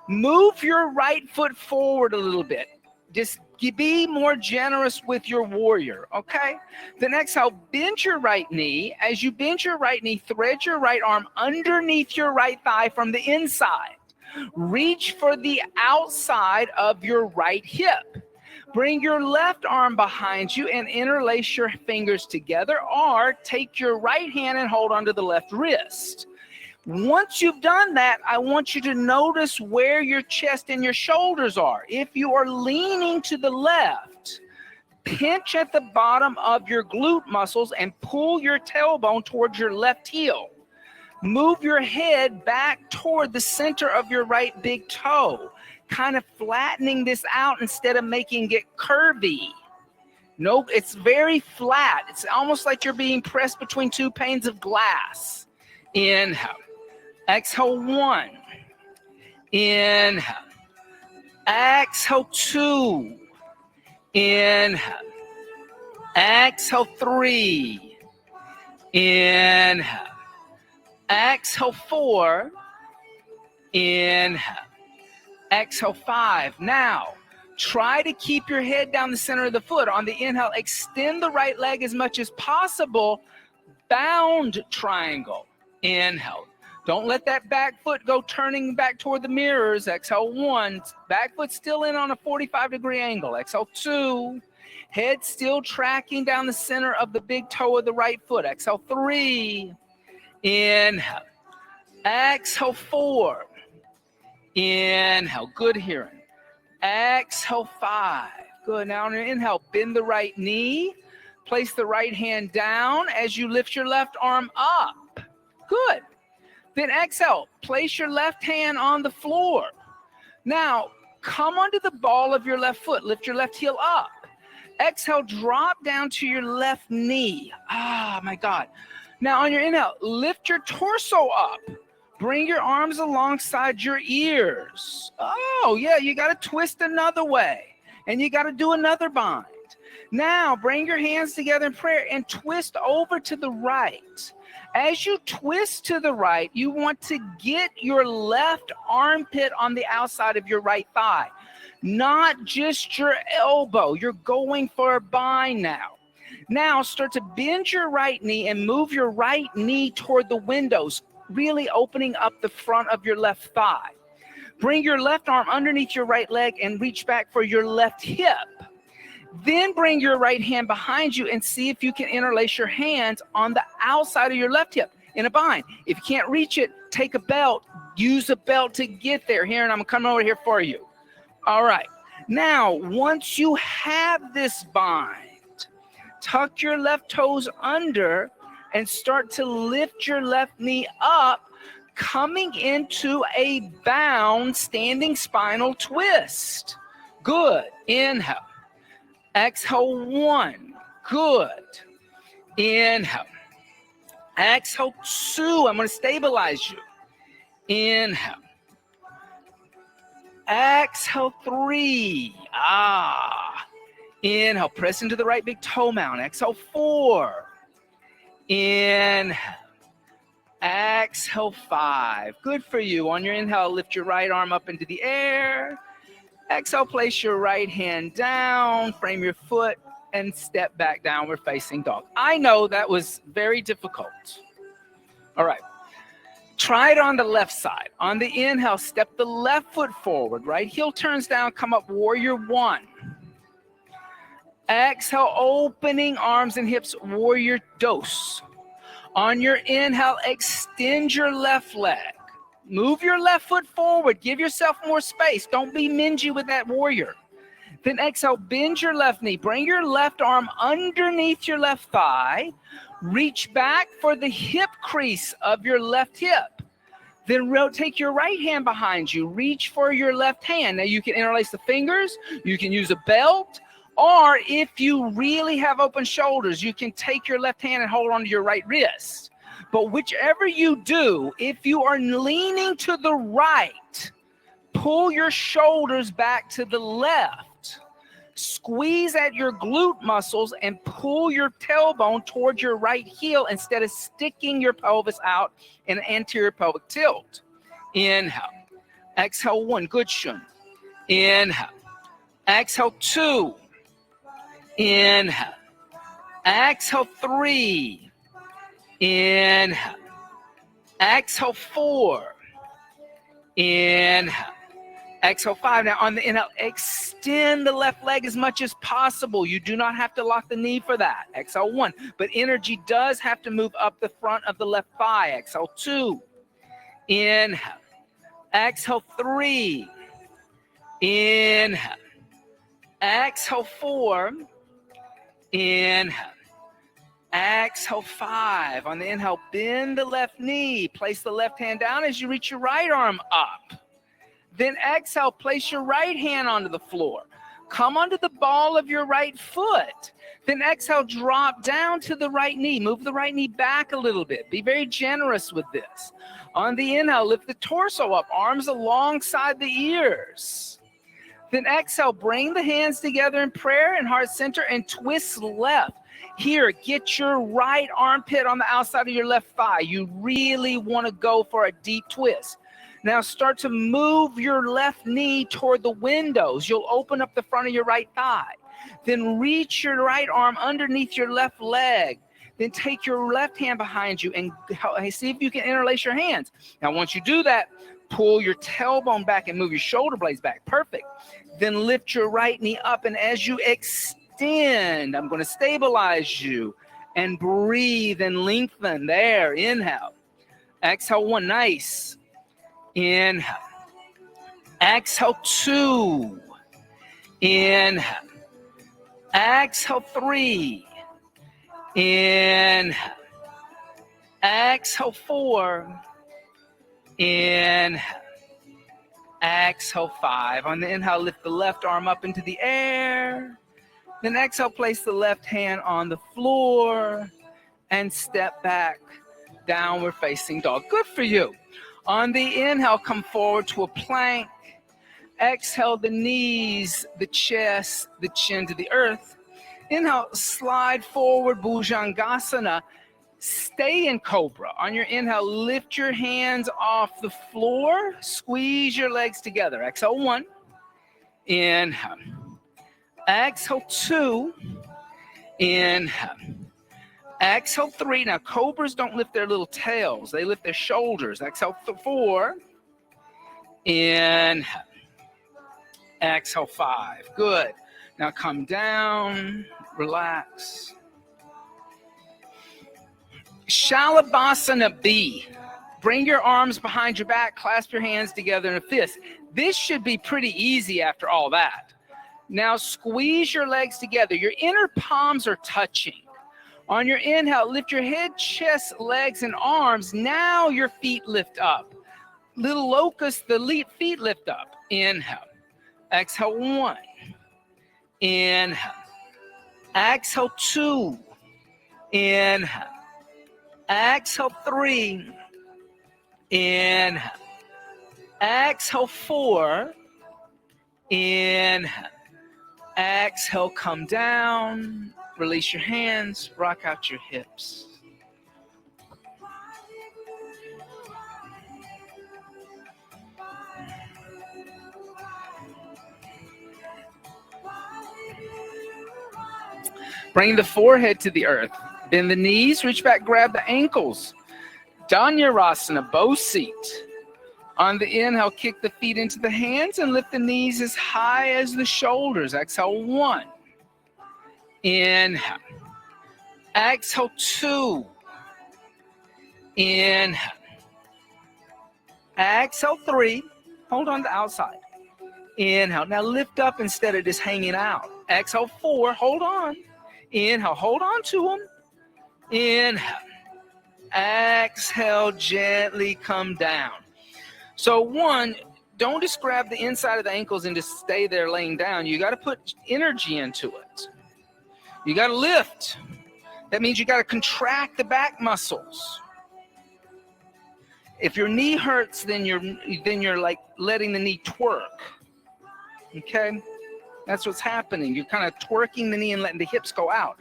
Move your right foot forward a little bit. Just be more generous with your warrior, okay? Then exhale, bend your right knee. As you bend your right knee, thread your right arm underneath your right thigh from the inside. Reach for the outside of your right hip. Bring your left arm behind you and interlace your fingers together, or take your right hand and hold onto the left wrist. Once you've done that, I want you to notice where your chest and your shoulders are. If you are leaning to the left, pinch at the bottom of your glute muscles and pull your tailbone towards your left heel. Move your head back toward the center of your right big toe, kind of flattening this out instead of making it curvy. No, it's very flat. It's almost like you're being pressed between two panes of glass. Inhale. Exhale, 1. Inhale. Exhale, 2. Inhale. Exhale, 3. Inhale. Exhale, 4. Inhale. Exhale, 5. Now, try to keep your head down the center of the foot. On the inhale, extend the right leg as much as possible. Bound triangle. Inhale. Don't let that back foot go turning back toward the mirrors. Exhale, 1. Back foot still in on a 45-degree angle. Exhale, 2. Head still tracking down the center of the big toe of the right foot. Exhale, 3. Inhale. Exhale, 4. Inhale. Good hearing. Exhale, 5. Good. Now on your inhale, bend the right knee. Place the right hand down as you lift your left arm up. Good. Then exhale, place your left hand on the floor. Now, come onto the ball of your left foot. Lift your left heel up. Exhale, drop down to your left knee. Ah, my God. Now, on your inhale, lift your torso up. Bring your arms alongside your ears. Oh, yeah, you got to twist another way. And you got to do another bind. Now, bring your hands together in prayer and twist over to the right. As you twist to the right, you want to get your left armpit on the outside of your right thigh, not just your elbow. You're going for a bind now. Now start to bend your right knee and move your right knee toward the windows, really opening up the front of your left thigh. Bring your left arm underneath your right leg and reach back for your left hip. Then bring your right hand behind you and see if you can interlace your hands on the outside of your left hip in a bind. If you can't reach it, take a belt. Use a belt to get there. Here, and I'm coming over here for you. All right. Now, once you have this bind, tuck your left toes under and start to lift your left knee up, coming into a bound standing spinal twist. Good. Inhale. Exhale, 1. Good. Inhale. Exhale, 2. I'm going to stabilize you. Inhale. Exhale, 3. Inhale. Press into the right big toe mound. Exhale, 4. Inhale. Exhale, 5. Good for you. On your inhale, lift your right arm up into the air. Exhale, place your right hand down, frame your foot, and step back downward facing dog. I know that was very difficult. All right. Try it on the left side. On the inhale, step the left foot forward. Right heel turns down, come up, warrior 1. Exhale, opening arms and hips, warrior dos. On your inhale, extend your left leg. Move your left foot forward. Give yourself more space. Don't be mingy with that warrior. Then exhale, bend your left knee. Bring your left arm underneath your left thigh. Reach back for the hip crease of your left hip. Then rotate your right hand behind you. Reach for your left hand. Now you can interlace the fingers. You can use a belt. Or if you really have open shoulders, you can take your left hand and hold onto your right wrist. But whichever you do, if you are leaning to the right, pull your shoulders back to the left. Squeeze at your glute muscles and pull your tailbone towards your right heel instead of sticking your pelvis out in an anterior pelvic tilt. Inhale. Exhale, 1. Good shun. Inhale. Exhale, 2. Inhale. Exhale, 3. Inhale. Exhale, 4. Inhale. Exhale, 5. Now on the inhale, extend the left leg as much as possible. You do not have to lock the knee for that. Exhale, 1. But energy does have to move up the front of the left thigh. Exhale, 2. Inhale. Exhale, 3. Inhale. Exhale, 4. Inhale. Exhale, 5. On the inhale, bend the left knee. Place the left hand down as you reach your right arm up. Then exhale, place your right hand onto the floor. Come onto the ball of your right foot. Then exhale, drop down to the right knee. Move the right knee back a little bit. Be very generous with this. On the inhale, lift the torso up, arms alongside the ears. Then exhale, bring the hands together in prayer and heart center and twist left. Here, get your right armpit on the outside of your left thigh. You really want to go for a deep twist. Now start to move your left knee toward the windows. You'll open up the front of your right thigh. Then reach your right arm underneath your left leg. Then take your left hand behind you and see if you can interlace your hands. Now once you do that, pull your tailbone back and move your shoulder blades back. Perfect. Then lift your right knee up, and as you extend, I'm going to stabilize you and breathe and lengthen. There, inhale. Exhale, 1, nice. Inhale. Exhale, 2. Inhale. Exhale, 3. Inhale. Exhale, 4. Inhale. Exhale, 5. On the inhale, lift the left arm up into the air. Then exhale, place the left hand on the floor and step back, downward facing dog. Good for you. On the inhale, come forward to a plank. Exhale, the knees, the chest, the chin to the earth. Inhale, slide forward, Bhujangasana. Stay in cobra. On your inhale, lift your hands off the floor. Squeeze your legs together. Exhale, 1. Inhale. Exhale, 2. Inhale. Exhale, 3. Now, cobras don't lift their little tails. They lift their shoulders. Exhale, 4. Inhale. Exhale, 5. Good. Now, come down. Relax. Shalabhasana B. Bring your arms behind your back. Clasp your hands together in a fist. This should be pretty easy after all that. Now squeeze your legs together. Your inner palms are touching. On your inhale, lift your head, chest, legs, and arms. Now your feet lift up. Little locust, the feet lift up. Inhale. Exhale, 1. Inhale. Exhale, 2. Inhale. Exhale, 3. Inhale. Exhale, 4. Inhale. Exhale, come down. Release your hands. Rock out your hips. Bring the forehead to the earth. Bend the knees, reach back, grab the ankles. Dhanurasana, bow seat. On the inhale, kick the feet into the hands and lift the knees as high as the shoulders. Exhale, 1. Inhale. Exhale, 2. Inhale. Exhale, 3. Hold on to the outside. Inhale. Now lift up instead of just hanging out. Exhale, 4. Hold on. Inhale. Hold on to them. Inhale. Exhale, gently come down. So 1, don't just grab the inside of the ankles and just stay there laying down. You got to put energy into it. You got to lift. That means you got to contract the back muscles. If your knee hurts, then you're like letting the knee twerk. Okay? That's what's happening. You're kind of twerking the knee and letting the hips go out.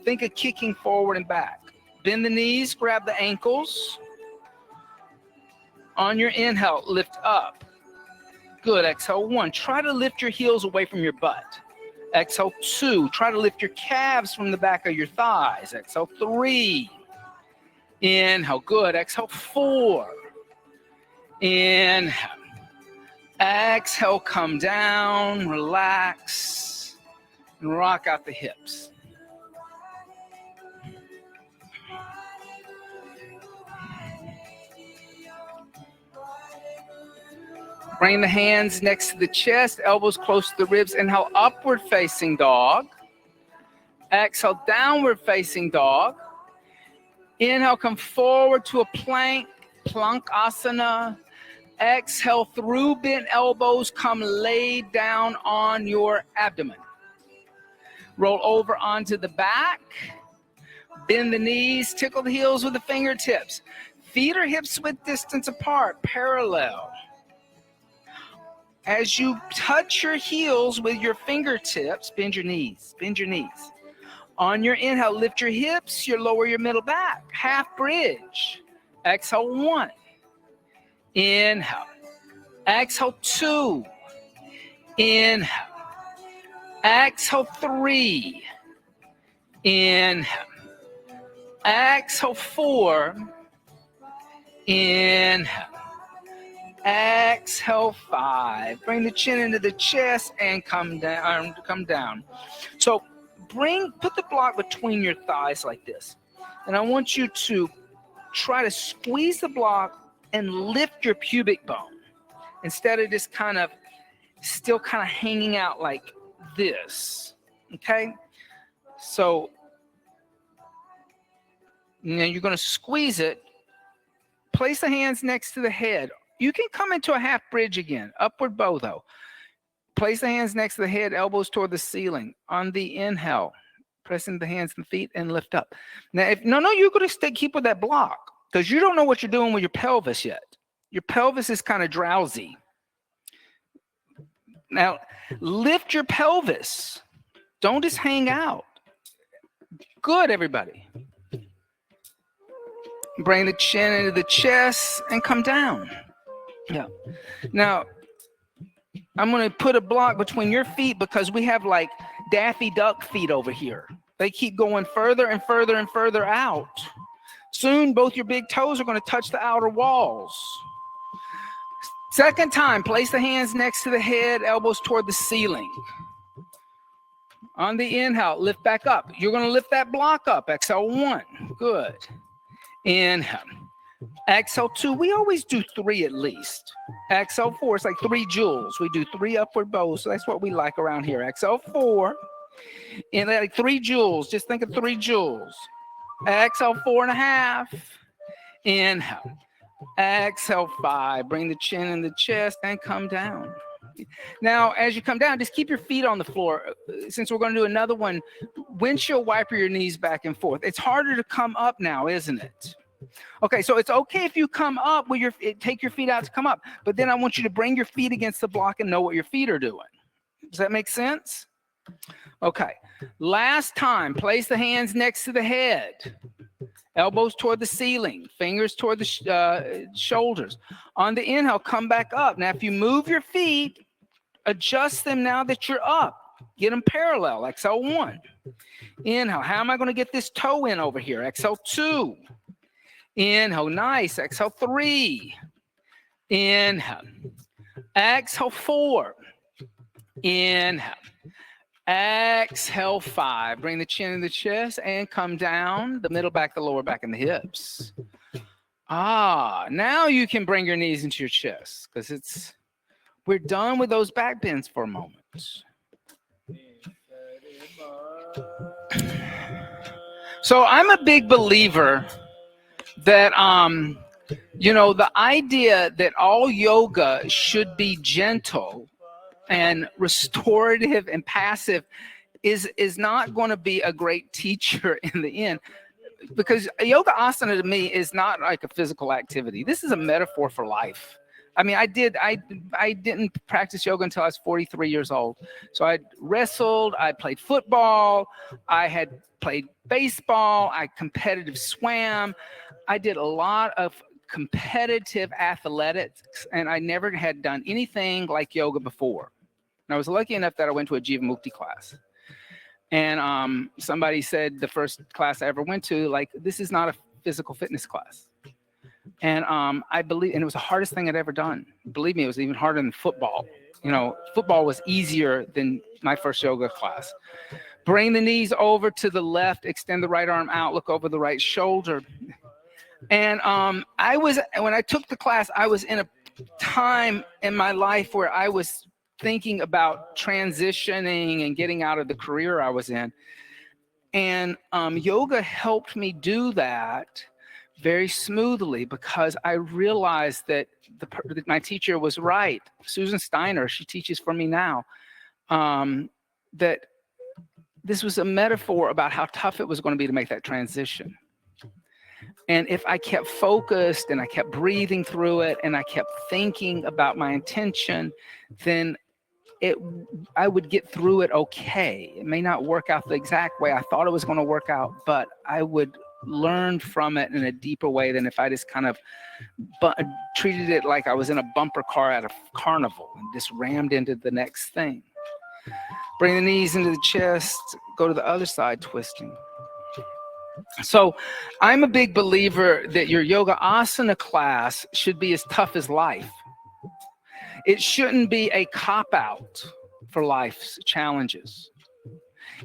Think of kicking forward and back. Bend the knees, grab the ankles. On your inhale, lift up. Good. Exhale, 1. Try to lift your heels away from your butt. Exhale, 2. Try to lift your calves from the back of your thighs. Exhale, 3. Inhale. Good. Exhale, 4. Inhale. Exhale, come down, relax, and rock out the hips. Bring the hands next to the chest, elbows close to the ribs. Inhale, upward facing dog. Exhale, downward facing dog. Inhale, come forward to a plank, asana. Exhale, through bent elbows, come lay down on your abdomen. Roll over onto the back. Bend the knees, tickle the heels with the fingertips. Feet or hips width distance apart, parallel. As you touch your heels with your fingertips, bend your knees, bend your knees. On your inhale, lift your hips, you lower your middle back, half bridge. Exhale, 1. Inhale. Exhale, 2. Inhale. Exhale, 3. Inhale. Exhale, 4. Inhale. Exhale, 5. Bring the chin into the chest and come down. So put the block between your thighs like this. And I want you to try to squeeze the block and lift your pubic bone instead of just still hanging out like this. Okay? So now you're going to squeeze it. Place the hands next to the head. You can come into a half bridge again, upward bow though. Place the hands next to the head, elbows toward the ceiling. On the inhale, pressing the hands and feet and lift up. Now, you're going to keep with that block because you don't know what you're doing with your pelvis yet. Your pelvis is kind of drowsy. Now, lift your pelvis. Don't just hang out. Good, everybody. Bring the chin into the chest and come down. Yeah. Now, I'm going to put a block between your feet because we have like Daffy Duck feet over here. They keep going further and further and further out. Soon, both your big toes are going to touch the outer walls. Second time, place the hands next to the head, elbows toward the ceiling. On the inhale, lift back up. You're going to lift that block up. Exhale, 1. Good. Inhale. Exhale, 2. We always do 3 at least. Exhale, 4. It's like 3 joules. We do 3 upward bows. So that's what we like around here. Exhale, 4. And like 3 joules. Just think of 3 joules. Exhale, 4.5. Inhale. Exhale, 5. Bring the chin in the chest and come down. Now, as you come down, just keep your feet on the floor. Since we're going to do another one, windshield wiper your knees back and forth. It's harder to come up now, isn't it? Okay, so it's okay if you come up with take your feet out to come up, but then I want you to bring your feet against the block and know what your feet are doing. Does that make sense? Okay, last time, place the hands next to the head, elbows toward the ceiling, fingers toward the shoulders. On the inhale, come back up. Now, if you move your feet, adjust them now that you're up. Get them parallel. Exhale, 1. Inhale. How am I going to get this toe in over here? Exhale, 2. Inhale. Nice. Exhale, 3. Inhale. Exhale, 4. Inhale. Exhale, 5. Bring the chin in the chest and come down. The middle back, the lower back, and the hips. Now you can bring your knees into your chest because we're done with those back bends for a moment. So I'm a big believer that, the idea that all yoga should be gentle and restorative and passive is not going to be a great teacher in the end. Because yoga asana to me is not like a physical activity. This is a metaphor for life. I mean, I didn't practice yoga until I was 43 years old. So I wrestled, I played football, I had played baseball, I competitive swam. I did a lot of competitive athletics, and I never had done anything like yoga before. And I was lucky enough that I went to a Jivamukti class. And somebody said the first class I ever went to, like, this is not a physical fitness class. And I believe, and it was the hardest thing I'd ever done. Believe me, it was even harder than football. Football was easier than my first yoga class. Bring the knees over to the left, extend the right arm out, look over the right shoulder. And when I took the class, I was in a time in my life where I was thinking about transitioning and getting out of the career I was in. And yoga helped me do that very smoothly, because I realized that my teacher was right. Susan Steiner, she teaches for me now, that this was a metaphor about how tough it was going to be to make that transition. And if I kept focused and I kept breathing through it and I kept thinking about my intention, then I would get through it okay. It may not work out the exact way I thought it was going to work out, but I would learn from it in a deeper way than if I just kind of treated it like I was in a bumper car at a carnival and just rammed into the next thing. Bring the knees into the chest, go to the other side, twisting. So I'm a big believer that your yoga asana class should be as tough as life. It shouldn't be a cop-out for life's challenges.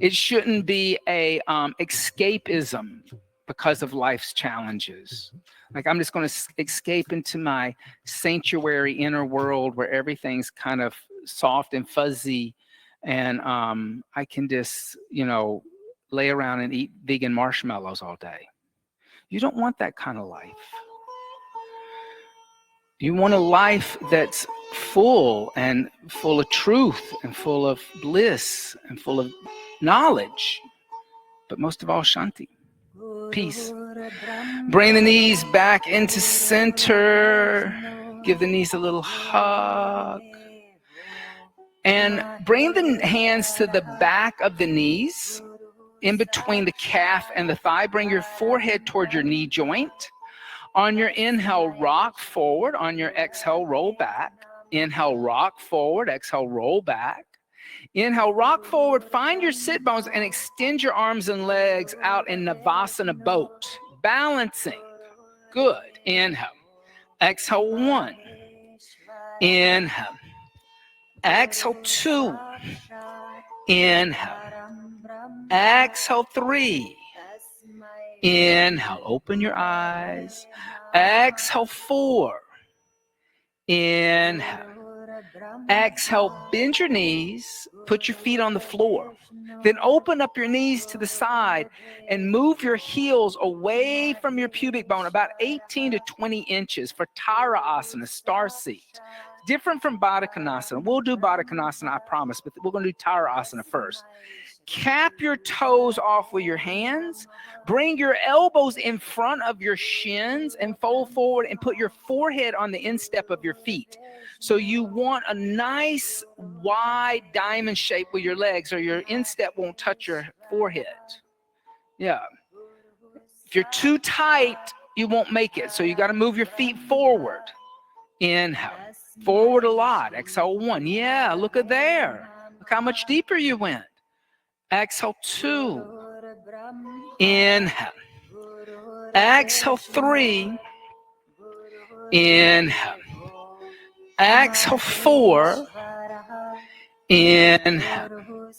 It shouldn't be a escapism because of life's challenges. Like, I'm just going to escape into my sanctuary inner world where everything's kind of soft and fuzzy, and I can just, lay around and eat vegan marshmallows all day. You don't want that kind of life. You want a life that's full of truth and full of bliss and full of knowledge, but most of all, shanti, peace. Bring the knees back into center. Give the knees a little hug. And bring the hands to the back of the knees, in between the calf and the thigh. Bring your forehead towards your knee joint. On your inhale, rock forward. On your exhale, roll back. Inhale, rock forward. Exhale, roll back. Inhale, rock forward. Find your sit bones and extend your arms and legs out in Navasana boat. Balancing. Good. Inhale. Exhale, 1. Inhale. Exhale, 2. Inhale. Exhale, 3. Inhale, open your eyes. Exhale, 4. Inhale. Exhale, bend your knees. Put your feet on the floor. Then open up your knees to the side and move your heels away from your pubic bone about 18 to 20 inches for Tara Asana, star seat. Different from Baddha Konasana. We'll do Baddha Konasana, I promise, but we're going to do Tara Asana first. Cap your toes off with your hands. Bring your elbows in front of your shins and fold forward and put your forehead on the instep of your feet. So you want a nice wide diamond shape with your legs, or your instep won't touch your forehead. Yeah. If you're too tight, you won't make it. So you got to move your feet forward. Inhale. Forward a lot. Exhale, 1. Yeah, look at there. Look how much deeper you went. Exhale, 2. Inhale. Exhale, 3. Inhale. Exhale, 4. Inhale.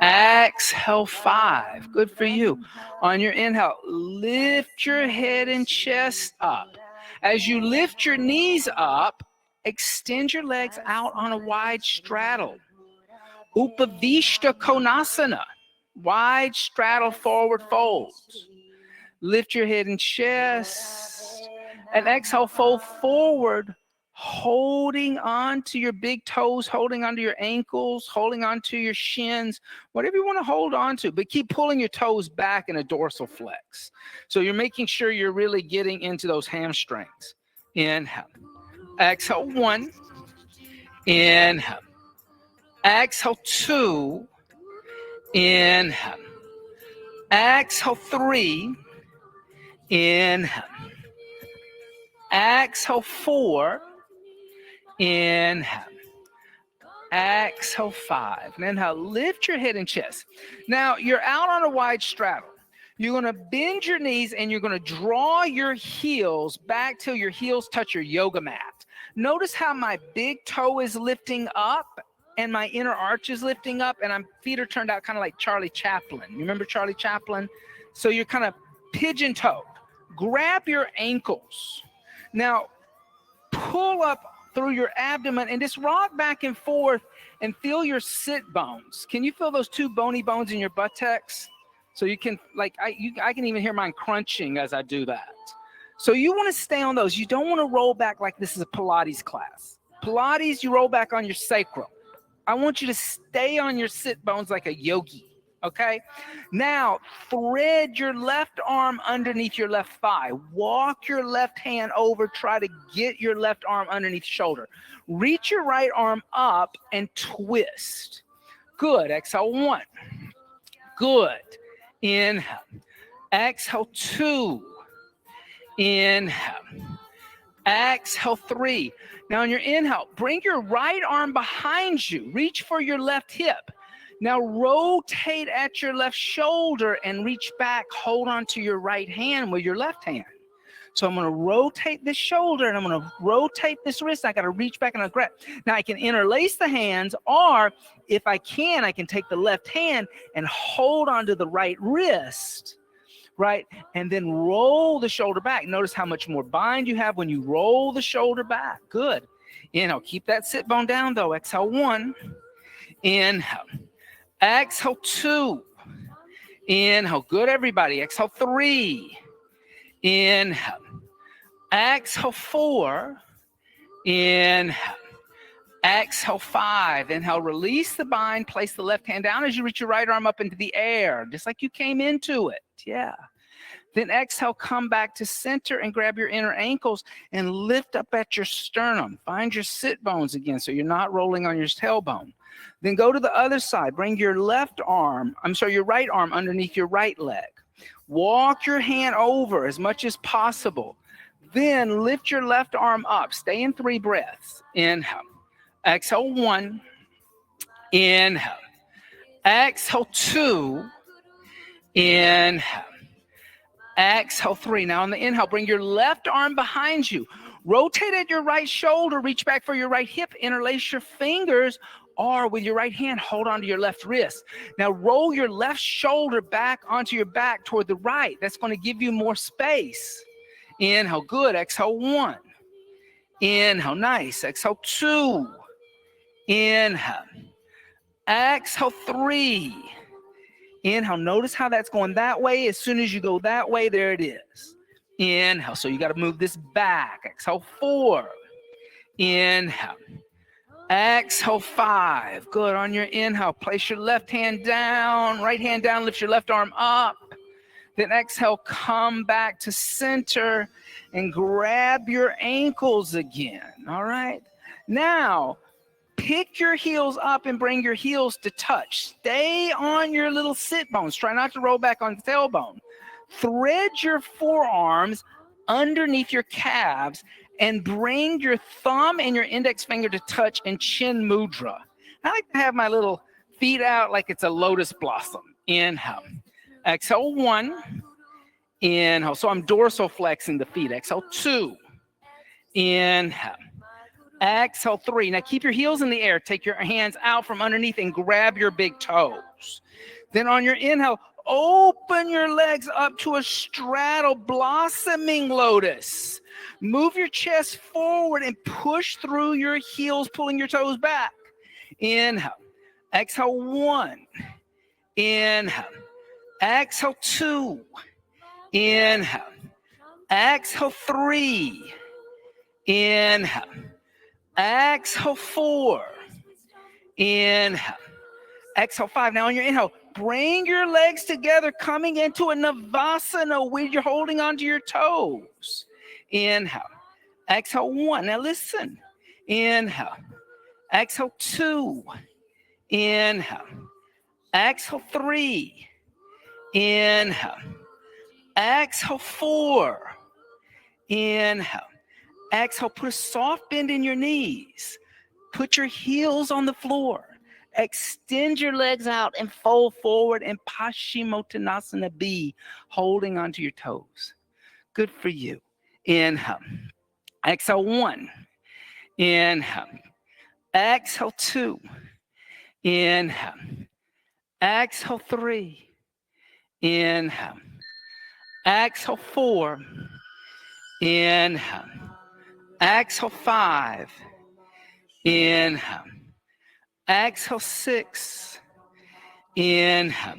Exhale, 5. Good for you. On your inhale, lift your head and chest up. As you lift your knees up, extend your legs out on a wide straddle. Upavishta Konasana. Wide straddle forward folds. Lift your head and chest. And exhale, fold forward, holding on to your big toes, holding onto your ankles, holding onto your shins, whatever you want to hold on to, but keep pulling your toes back in a dorsal flex. So you're making sure you're really getting into those hamstrings. Inhale. Exhale, 1. Inhale. Exhale, 2. Inhale. Exhale, 3. Inhale. Exhale, 4. Inhale. Exhale, 5. And inhale, lift your head and chest. Now, you're out on a wide straddle. You're going to bend your knees and you're going to draw your heels back till your heels touch your yoga mat. Notice how my big toe is lifting up and my inner arch is lifting up, and my feet are turned out kind of like Charlie Chaplin. You remember Charlie Chaplin? So you're kind of pigeon-toed. Grab your ankles. Now, pull up through your abdomen and just rock back and forth and feel your sit bones. Can you feel those two bony bones in your buttocks? So you can, like, I can even hear mine crunching as I do that. So you want to stay on those. You don't want to roll back like this is a Pilates class. Pilates, you roll back on your sacrum. I want you to stay on your sit bones like a yogi, okay? Now, thread your left arm underneath your left thigh. Walk your left hand over. Try to get your left arm underneath shoulder. Reach your right arm up and twist. Good. Exhale, 1. Good. Inhale. Exhale, 2. Inhale. Exhale, 3. Now on your inhale, bring your right arm behind you. Reach for your left hip. Now rotate at your left shoulder and reach back. Hold on to your right hand with your left hand. So I'm going to rotate this shoulder and I'm going to rotate this wrist. I got to reach back and I'll grab. Now I can interlace the hands, or if I can take the left hand and hold onto the right wrist, right? And then roll the shoulder back. Notice how much more bind you have when you roll the shoulder back. Good. Inhale. Keep that sit bone down though. Exhale, 1. Inhale. Exhale, 2. Inhale. Good, everybody. Exhale, 3. Inhale. Exhale, 4. Inhale. Exhale, 5. Inhale, release the bind. Place the left hand down as you reach your right arm up into the air, just like you came into it. Yeah. Then exhale, come back to center and grab your inner ankles and lift up at your sternum. Find your sit bones again so you're not rolling on your tailbone. Then go to the other side. Bring your your right arm underneath your right leg. Walk your hand over as much as possible. Then lift your left arm up. Stay in 3 breaths. Inhale. Exhale, 1. Inhale. Exhale, 2. Inhale. Exhale, 3. Now on the inhale, bring your left arm behind you. Rotate at your right shoulder. Reach back for your right hip. Interlace your fingers, or with your right hand, hold on to your left wrist. Now roll your left shoulder back onto your back toward the right. That's going to give you more space. Inhale. Good. Exhale, 1. Inhale. Nice. Exhale, 2. Inhale. Exhale, 3. Inhale. Notice how that's going that way. As soon as you go that way, there it is. Inhale. So you got to move this back. Exhale, 4. Inhale. Exhale, 5. Good. On your inhale, place your left hand down, right hand down, lift your left arm up. Then exhale, come back to center and grab your ankles again. All right. Now, pick your heels up and bring your heels to touch. Stay on your little sit bones. Try not to roll back on the tailbone. Thread your forearms underneath your calves and bring your thumb and your index finger to touch in chin mudra. I like to have my little feet out like it's a lotus blossom. Inhale. Exhale, 1. Inhale. So I'm dorsal flexing the feet. Exhale, 2. Inhale. Exhale, 3. Now keep your heels in the air. Take your hands out from underneath and grab your big toes. Then on your inhale, open your legs up to a straddle blossoming lotus. Move your chest forward and push through your heels, pulling your toes back. Inhale. Exhale, 1. Inhale. Exhale, 2. Inhale. Exhale, 3. Inhale. Exhale, 4. Inhale. Exhale, 5. Now on your inhale, bring your legs together, coming into a Navasana where you're holding onto your toes. Inhale. Exhale, 1. Now listen. Inhale. Exhale, 2. Inhale. Exhale, 3. Inhale. Exhale, 4. Inhale. Exhale, put a soft bend in your knees. Put your heels on the floor. Extend your legs out and fold forward in Paschimottanasana B, holding onto your toes. Good for you. Inhale. Exhale, 1. Inhale. Exhale, 2. Inhale. Exhale, 3. Inhale. Exhale, 4. Inhale. Exhale 5. Inhale. Exhale 6. Inhale.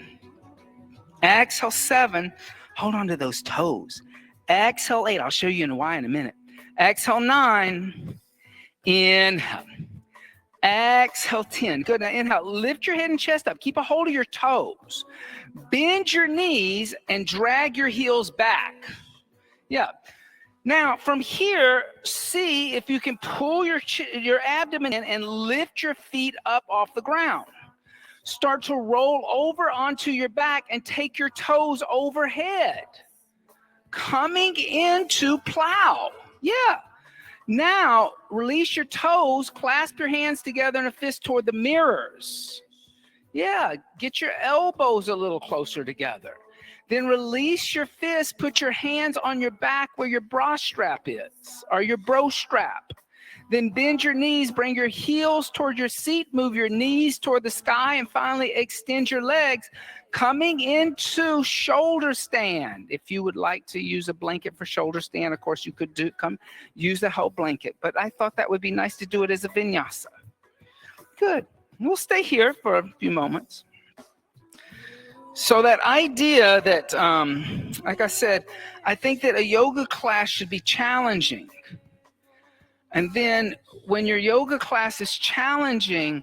Exhale 7. Hold on to those toes. Exhale 8. I'll show you why in a minute. Exhale 9. Inhale. Exhale 10. Good. Now inhale. Lift your head and chest up. Keep a hold of your toes. Bend your knees and drag your heels back. Yeah. Now from here, see if you can pull your abdomen in and lift your feet up off the ground. Start to roll over onto your back and take your toes overhead. Coming into plow. Yeah. Now, release your toes, clasp your hands together in a fist toward the mirrors. Yeah, get your elbows a little closer together. Then release your fist, put your hands on your back where your bra strap is, or your bro strap. Then bend your knees, bring your heels toward your seat, move your knees toward the sky, and finally extend your legs, coming into shoulder stand. If you would like to use a blanket for shoulder stand, of course, you could use the whole blanket. But I thought that would be nice to do it as a vinyasa. Good. We'll stay here for a few moments. So that idea that, like I said, I think that a yoga class should be challenging. And then when your yoga class is challenging,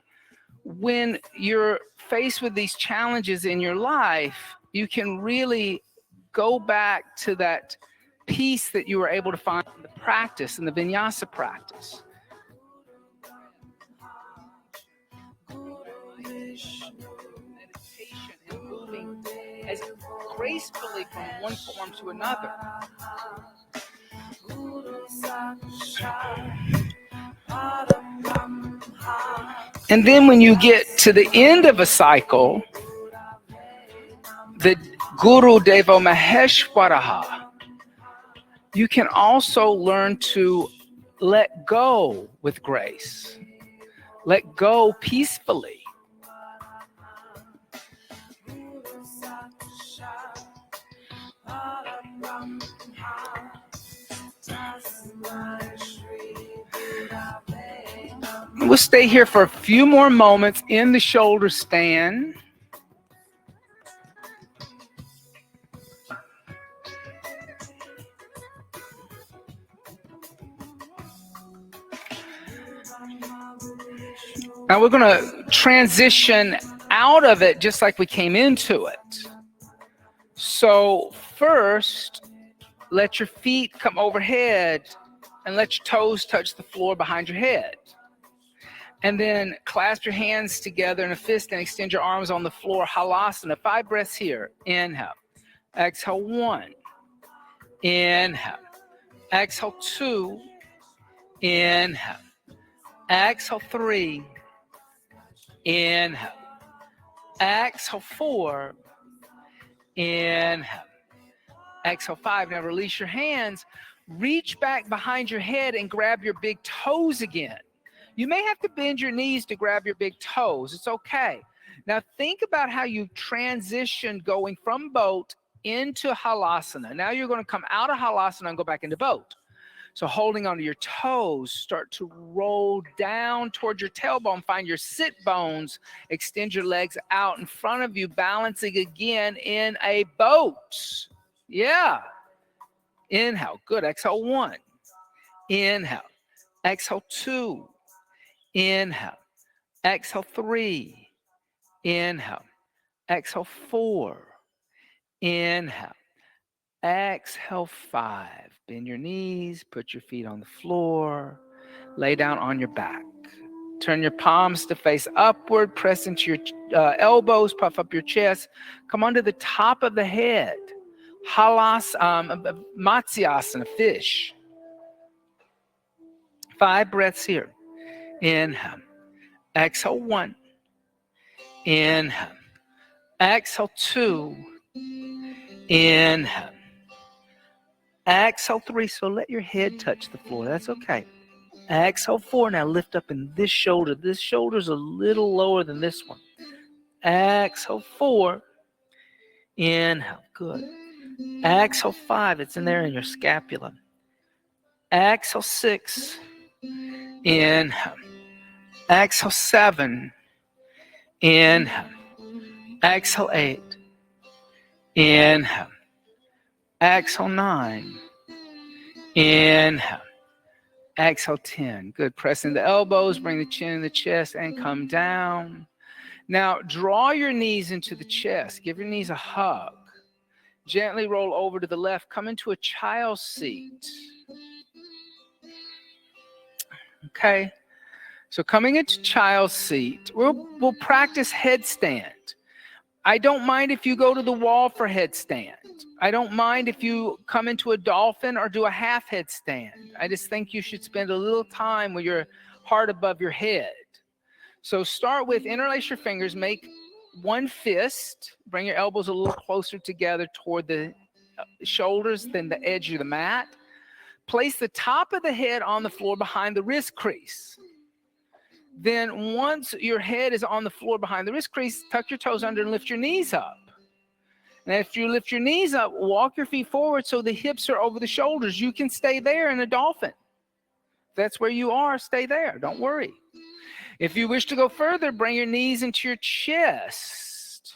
when you're faced with these challenges in your life, you can really go back to that peace that you were able to find in the practice, in the vinyasa practice. Meditation and moving as gracefully from one form to another. And then when you get to the end of a cycle, the Guru Devo Maheshwaraha, you can also learn to let go with grace. Let go peacefully. We'll stay here for a few more moments in the shoulder stand. Now we're going to transition out of it just like we came into it. So first, let your feet come overhead and let your toes touch the floor behind your head. And then clasp your hands together in a fist and extend your arms on the floor. Halasana. 5 breaths here. Inhale. Exhale 1. Inhale. Exhale 2. Inhale. Exhale 3. Inhale. Exhale 4. Inhale. Exhale 5. Now release your hands. Reach back behind your head and grab your big toes again. You may have to bend your knees to grab your big toes. It's okay. Now think about how you transitioned going from boat into halasana. Now you're going to come out of halasana and go back into boat. So holding onto your toes, start to roll down toward your tailbone. Find your sit bones. Extend your legs out in front of you, balancing again in a boat. Yeah. Inhale. Good. Exhale 1. Inhale. Exhale 2. Inhale. Exhale 3. Inhale. Exhale 4. Inhale. Exhale 5. Bend your knees. Put your feet on the floor. Lay down on your back. Turn your palms to face upward. Press into your elbows. Puff up your chest. Come onto the top of the head. Matsyasana, fish. 5 breaths here. Inhale. Exhale 1. Inhale. Exhale 2. Inhale. Exhale 3. So let your head touch the floor. That's okay. Exhale 4. Now lift up in this shoulder. This shoulder's a little lower than this one. Exhale 4. Inhale. Good. Exhale 5. It's in there in your scapula. Exhale 6. Inhale. Exhale 7. Inhale. Exhale 8. Inhale. Exhale 9. Inhale. Exhale 10. Good. Pressing the elbows, bring the chin in the chest, and come down. Now, draw your knees into the chest. Give your knees a hug. Gently roll over to the left. Come into a child's seat. Okay. So coming into child's seat, we'll practice headstand. I don't mind if you go to the wall for headstand. I don't mind if you come into a dolphin or do a half headstand. I just think you should spend a little time with your heart above your head. So start with interlace your fingers, make one fist, bring your elbows a little closer together toward the shoulders than the edge of the mat. Place the top of the head on the floor behind the wrist crease. Then once your head is on the floor behind the wrist crease, tuck your toes under and lift your knees up. And if you lift your knees up, walk your feet forward so the hips are over the shoulders. You can stay there in a dolphin. If that's where you are, stay there. Don't worry. If you wish to go further, bring your knees into your chest.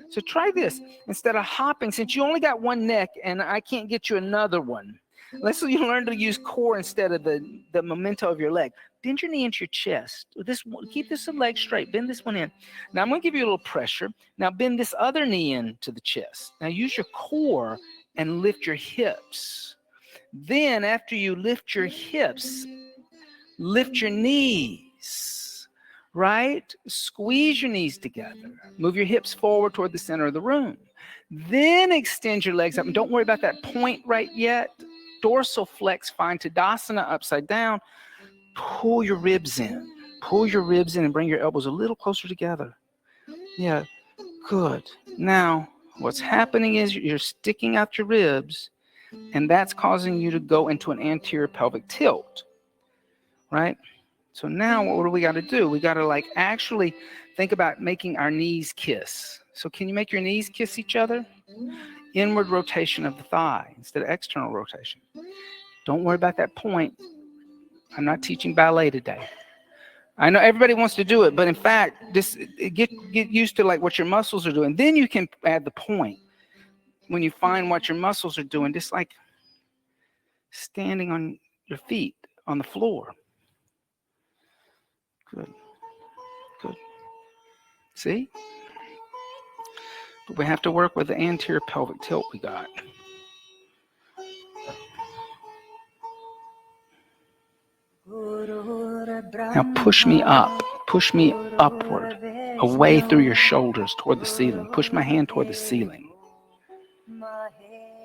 So try this. Instead of hopping, since you only got one neck and I can't get you another one, let's say you learn to use core instead of the memento of your leg. Bend your knee into your chest. Keep this leg straight. Bend this one in. Now I'm going to give you a little pressure. Now bend this other knee into the chest. Now use your core and lift your hips. Then after you lift your hips, lift your knees, right? Squeeze your knees together. Move your hips forward toward the center of the room. Then extend your legs up. And don't worry about that point right yet. Dorsal flex, find Tadasana upside down. Pull your ribs in. Pull your ribs in and bring your elbows a little closer together. Yeah, good. Now, what's happening is you're sticking out your ribs, and that's causing you to go into an anterior pelvic tilt, right? So now what do we got to do? We got to actually think about making our knees kiss. So can you make your knees kiss each other? Inward rotation of the thigh instead of external rotation. Don't worry about that point. I'm not teaching ballet today. I know everybody wants to do it, but in fact, get used to what your muscles are doing. Then you can add the point. When you find what your muscles are doing, just like standing on your feet on the floor. Good. Good. See? But we have to work with the anterior pelvic tilt we got. Now push me up. Push me upward, away through your shoulders toward the ceiling. Push my hand toward the ceiling.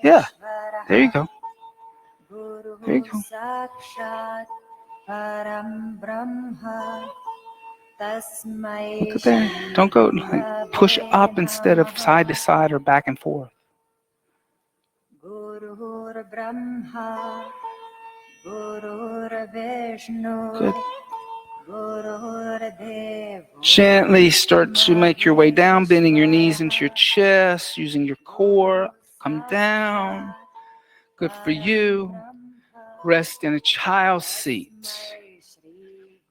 Yeah, there you go. There you go. Look at that. Don't go push up instead of side to side or back and forth. Good. Gently start to make your way down, bending your knees into your chest, using your core. Come down. Good for you. Rest in a child's seat.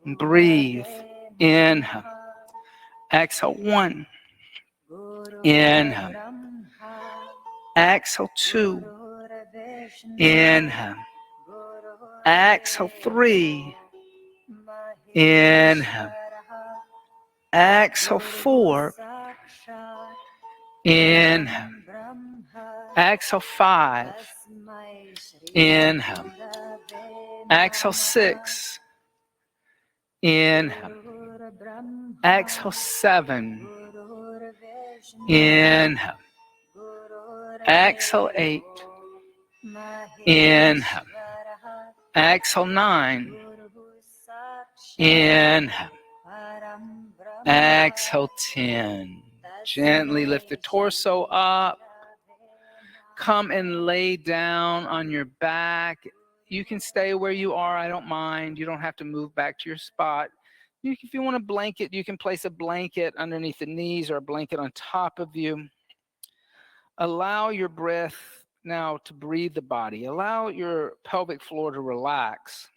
And breathe. Inhale. Exhale 1. Inhale. Exhale 2. Inhale. Exhale 3. Inhale. Exhale 4. Inhale. Exhale 5. Inhale. Exhale 6. Inhale. Exhale 7. Inhale. Exhale 8. Inhale. Exhale 9. Inhale. Exhale 10. Gently lift the torso up. Come and lay down on your back. You can stay where you are. I don't mind. You don't have to move back to your spot. If you want a blanket, you can place a blanket underneath the knees or a blanket on top of you. Allow your breath now to breathe the body. Allow your pelvic floor to relax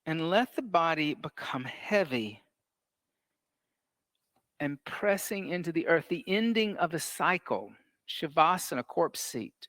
and let the body become heavy and pressing into the earth, the ending of a cycle, Shavasana, corpse seat.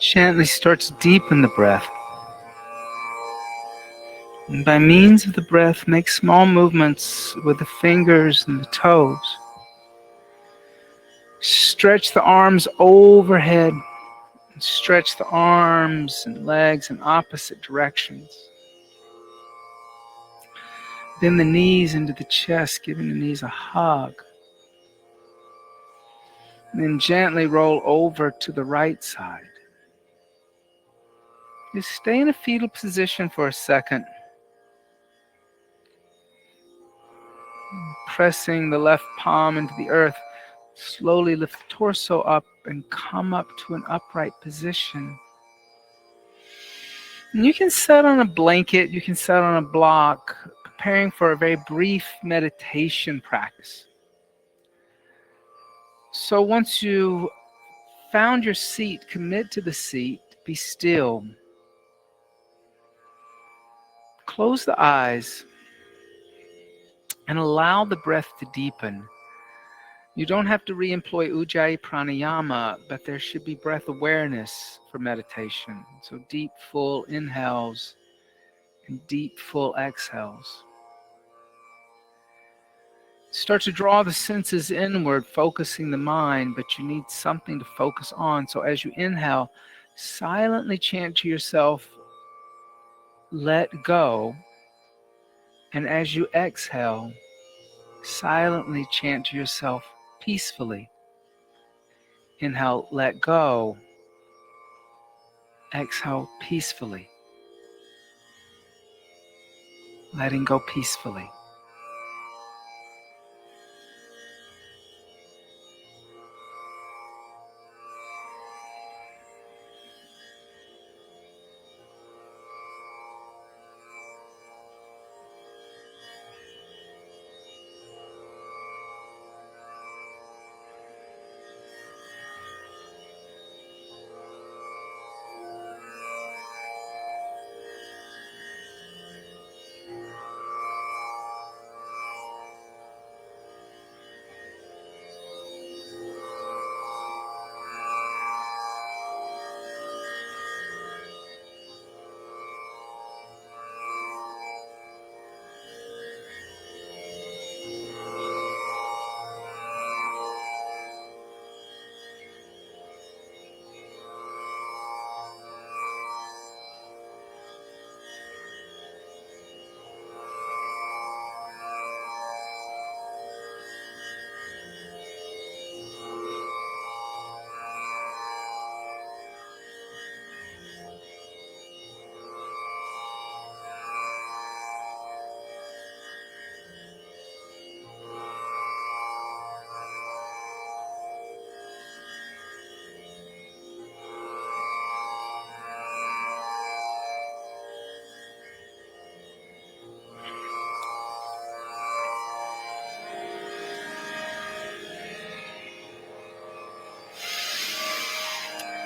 Gently start to deepen the breath. And by means of the breath, make small movements with the fingers and the toes. Stretch the arms overhead. And stretch the arms and legs in opposite directions. Bend the knees into the chest, giving the knees a hug. And then gently roll over to the right side. Just stay in a fetal position for a second. Pressing the left palm into the earth. Slowly lift the torso up and come up to an upright position. And you can sit on a blanket, you can sit on a block, preparing for a very brief meditation practice. So once you found your seat, commit to the seat, be still. Close the eyes and allow the breath to deepen. You don't have to re-employ ujjayi pranayama, but there should be breath awareness for meditation. So deep, full inhales and deep, full exhales. Start to draw the senses inward, focusing the mind, but you need something to focus on. So as you inhale, silently chant to yourself, let go. And as you exhale, silently chant to yourself, peacefully. Inhale, let go. Exhale, peacefully. Letting go peacefully.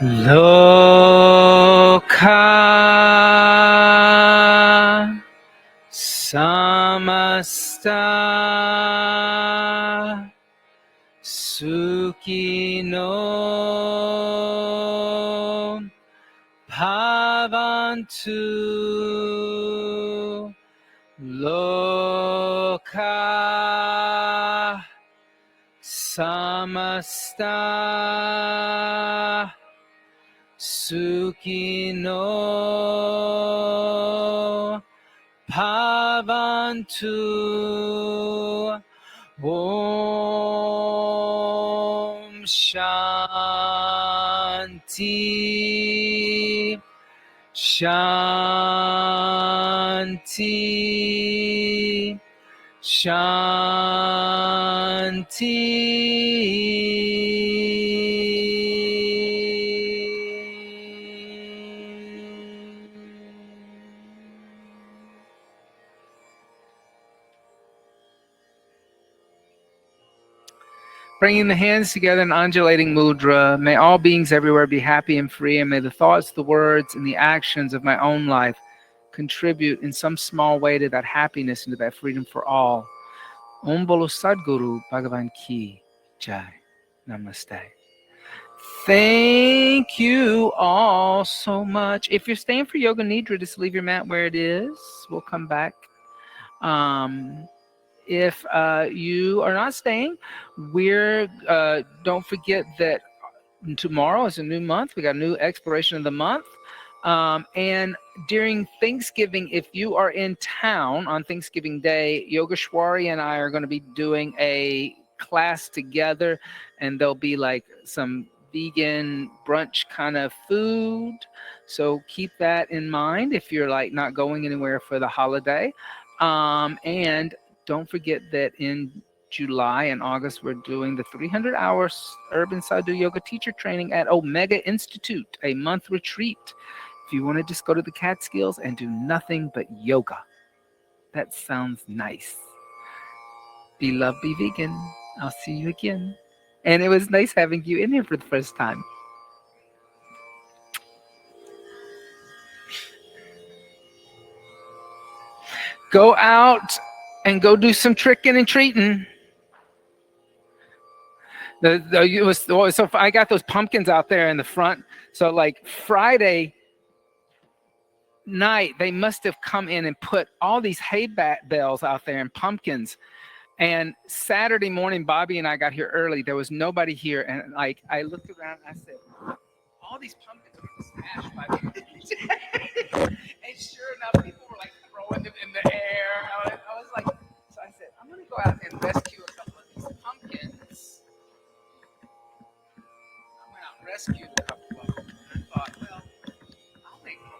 Loka samasta sukino bhavantu. Loka samasta sukhino bhavantu. Om Shanti Shanti Bringing the hands together in undulating mudra, may all beings everywhere be happy and free, and may the thoughts, the words, and the actions of my own life contribute in some small way to that happiness and to that freedom for all. Om Bolo Sadguru Bhagavan Ki Jai. Namaste. Thank you all so much. If you're staying for Yoga Nidra, just leave your mat where it is. We'll come back. If you are not staying, we're don't forget that tomorrow is a new month. We got a new exploration of the month. And during Thanksgiving, if you are in town on Thanksgiving Day, Yogeshwari and I are going to be doing a class together, and there'll be like some vegan brunch kind of food. So keep that in mind if you're like not going anywhere for the holiday. And don't forget that in July and August, we're doing the 300-hour Urban Sadhu Yoga Teacher Training at Omega Institute, a month retreat. If you want to just go to the Catskills and do nothing but yoga. That sounds nice. Be love, be vegan. I'll see you again. And it was nice having you in here for the first time. Go out and go do some tricking and treating. So I got those pumpkins out there in the front. So like Friday night, they must have come in and put all these hay bales out there and pumpkins. And Saturday morning, Bobby and I got here early. There was nobody here. And like I looked around and I said, all these pumpkins are smashed by the And sure enough, people were like throwing them in the air. I was like, so I said, I'm going to go out and rescue a couple of these pumpkins. I went out and rescued a couple of them. And I thought, well, I'll make them.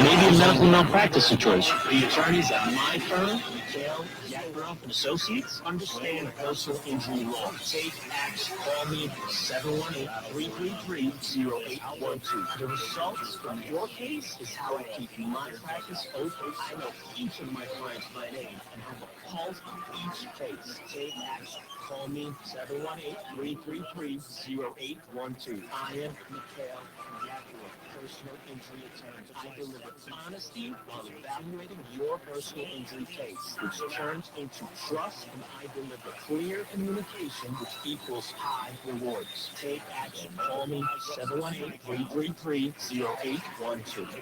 Maybe a medical malpractice situation. The attorneys at my firm, Mikhail, Yakbarov and Associates, understand personal injury law. Take action. Call me 718-333-0812. The results from your case is how I keep my practice open. I know each of my clients by name and have a pulse on each case. Take action. Call me 718-333-0812. I am Mikhail Yakbarov, personal injury attorney. I deliver honesty while evaluating your personal injury case, which turns into trust, and I deliver clear communication, which equals high rewards. Take action. Call me 718-333-0812.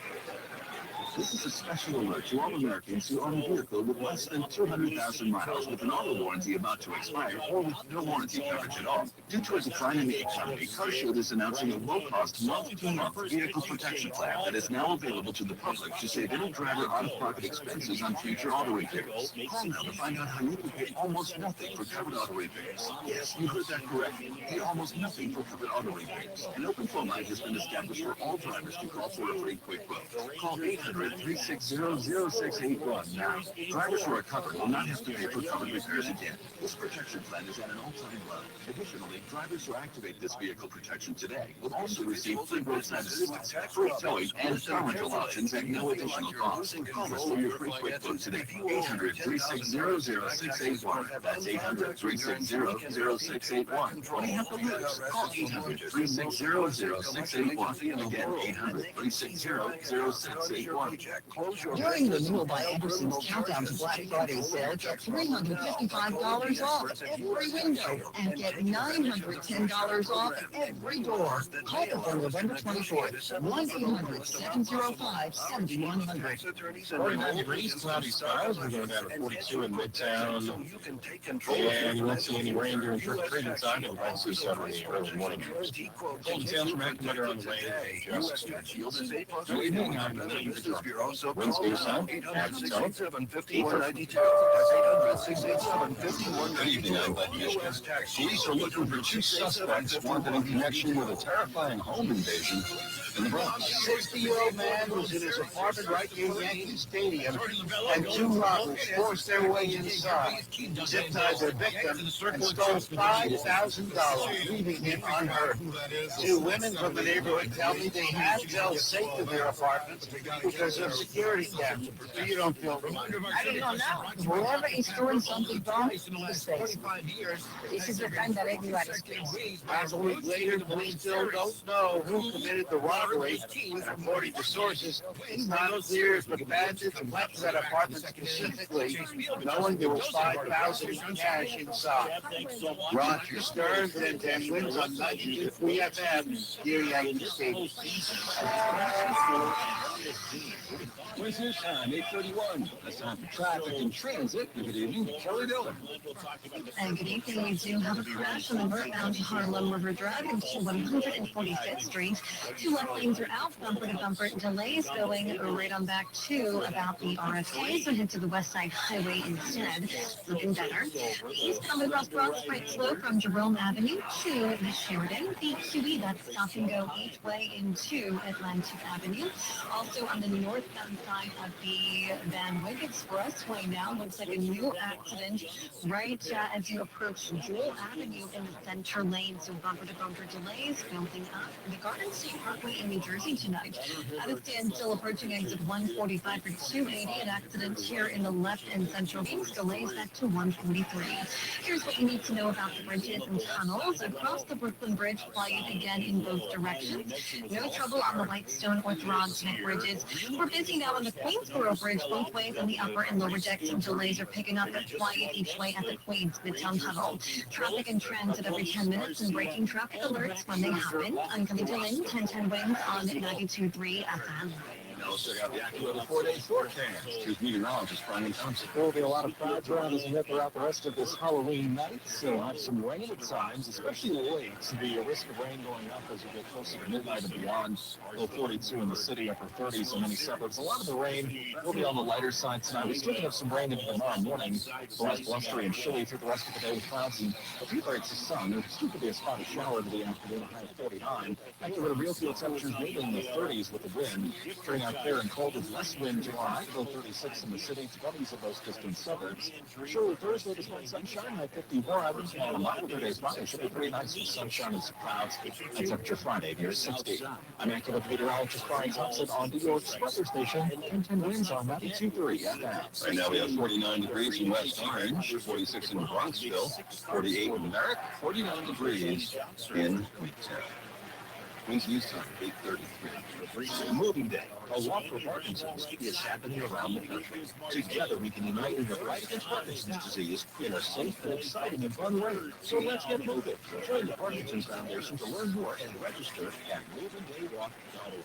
This is a special alert to all Americans who own a vehicle with less than 200,000 miles with an auto warranty about to expire or with no warranty coverage at all. Due to a decline in the economy, CarShield is announcing a low-cost month-to-month vehicle protection plan that is now available to the public to save any driver out-of-pocket expenses on future auto repairs. Call now to find out how you can pay almost nothing for covered auto repairs. Yes, you heard that correctly. Pay almost nothing for covered auto repairs. An open phone line has been established for all drivers to call for a free quick quote. Call 800-360-0681 now. Drivers who are covered will not have to pay for covered repairs again. This protection plan is at an all-time low. Additionally, drivers who activate this vehicle protection today will also receive free roadside assistance, free towing, and car rental options at no additional cost. Call us for your free quick quote today. 800-360-0681. That's 800-360-0681. What do you have to lose? Call 800-360-0681. Again, 800-360-0681. During the Newell by Anderson's Countdown to Black Friday sale, get $355 off every window and get $910 off every door. Call before November 24th, 1-800-705-7100. 49 degrees, cloudy skies. We're going down to 42 in Midtown. And you won't see any rain during trick-or-treat inside. You'll probably see some in the early morning. Cold tails from Activator on the way. Just good evening. I'm Wednesday sun. Average tone. Good evening. I'm Bud Mishkin. Police are looking for two suspects wanted in connection with a terrifying home invasion in the Bronx. A 60-year-old man was in his apartment right near Yankee Stadium, and two robbers forced their way inside, zip-tied their victim, and stole $5,000, leaving him unhurt. Two women from the neighborhood tell me they had Dell safe in their apartments because of security cameras. So you don't feel I don't know. Whoever is doing something wrong is safe. This is the time that everybody's crazy. As a week later, police still don't know who committed the robbery. And according to sources, it's not clear if the bandits went to that apartment specifically, knowing there was $5,000 in cash inside. Roger Stern, 1010 wins on 93 FM, near Yankee Stadium. Where's your time? 8:31. That's time for traffic and transit. Good evening, Kelly Dillon. And good evening. We do have a crash on the northbound Harlem River Drive into 145th Street. Two left lanes are out, bumper-to-bumper delays going right on back to about the RFK, so head to the West Side Highway instead. Looking better. Eastbound across Bronx right slow from Jerome Avenue to the Sheridan. The QE, that's stop and go each way into Atlantic Avenue. Also on the northbound side of the Van Wyck Expressway now, looks like a new accident right as you approach Jewel Avenue in the center lane. So bumper-to-bumper delays building up. The Garden State Parkway in New Jersey tonight. At a standstill approaching exit 145 for 280. An accident here in the left and central lanes. Delays back to 143. Here's what you need to know about the bridges and tunnels. Across the Brooklyn Bridge, quiet again in both directions. No trouble on the Whitestone or Throgsneck bridges. We're busy now on the Queensboro Bridge both ways on the upper and lower decks. Delays are picking up at quiet each way at the Queens Midtown Tunnel. Traffic in transit every 10 minutes and breaking traffic alerts when they happen. I'm coming to Lynn, 1010 winds on 92.3 FM. Now let's check out the AccuWeather 4-day forecast. Here's meteorologist Brian Thompson. There will be a lot of clouds around as we head throughout the rest of this Halloween night. So we'll have some rain at times, especially late. The risk of rain going up as we get closer to midnight and beyond. Low 42 in the city, upper 30s in many suburbs. A lot of the rain will be on the lighter side tonight. We're still going to have some rain into tomorrow morning. The less blustery and chilly through the rest of the day with clouds and a few breaks of sun. There still could be a spot of shower into the afternoon, a high of 49. AccuWeather real field temperatures maybe in the 30s with the wind. Turning out clear and cold with less wind July, low 36 in the city, 20s in most distant suburbs. Surely Thursday, despite sunshine, high 51. And a milder day's Friday should be pretty nice with sunshine and some clouds. And temperature Friday near 60. I'm AccuWeather meteorologist Brian Thompson on New York's weather station. 1010 winds on 92.3 FM. Right now we have 49 degrees in West Orange, 46 in Bronxville, 48 in Merrick, 49 degrees in Midtown. Queens News Time, 8:33. Moving Day, a walk for Parkinson's is happening around the country. Together we can unite in the fight against Parkinson's disease in a safe and exciting and fun way. So let's get moving. Join the Parkinson's Foundation to learn more and register at moveandaywalk.org.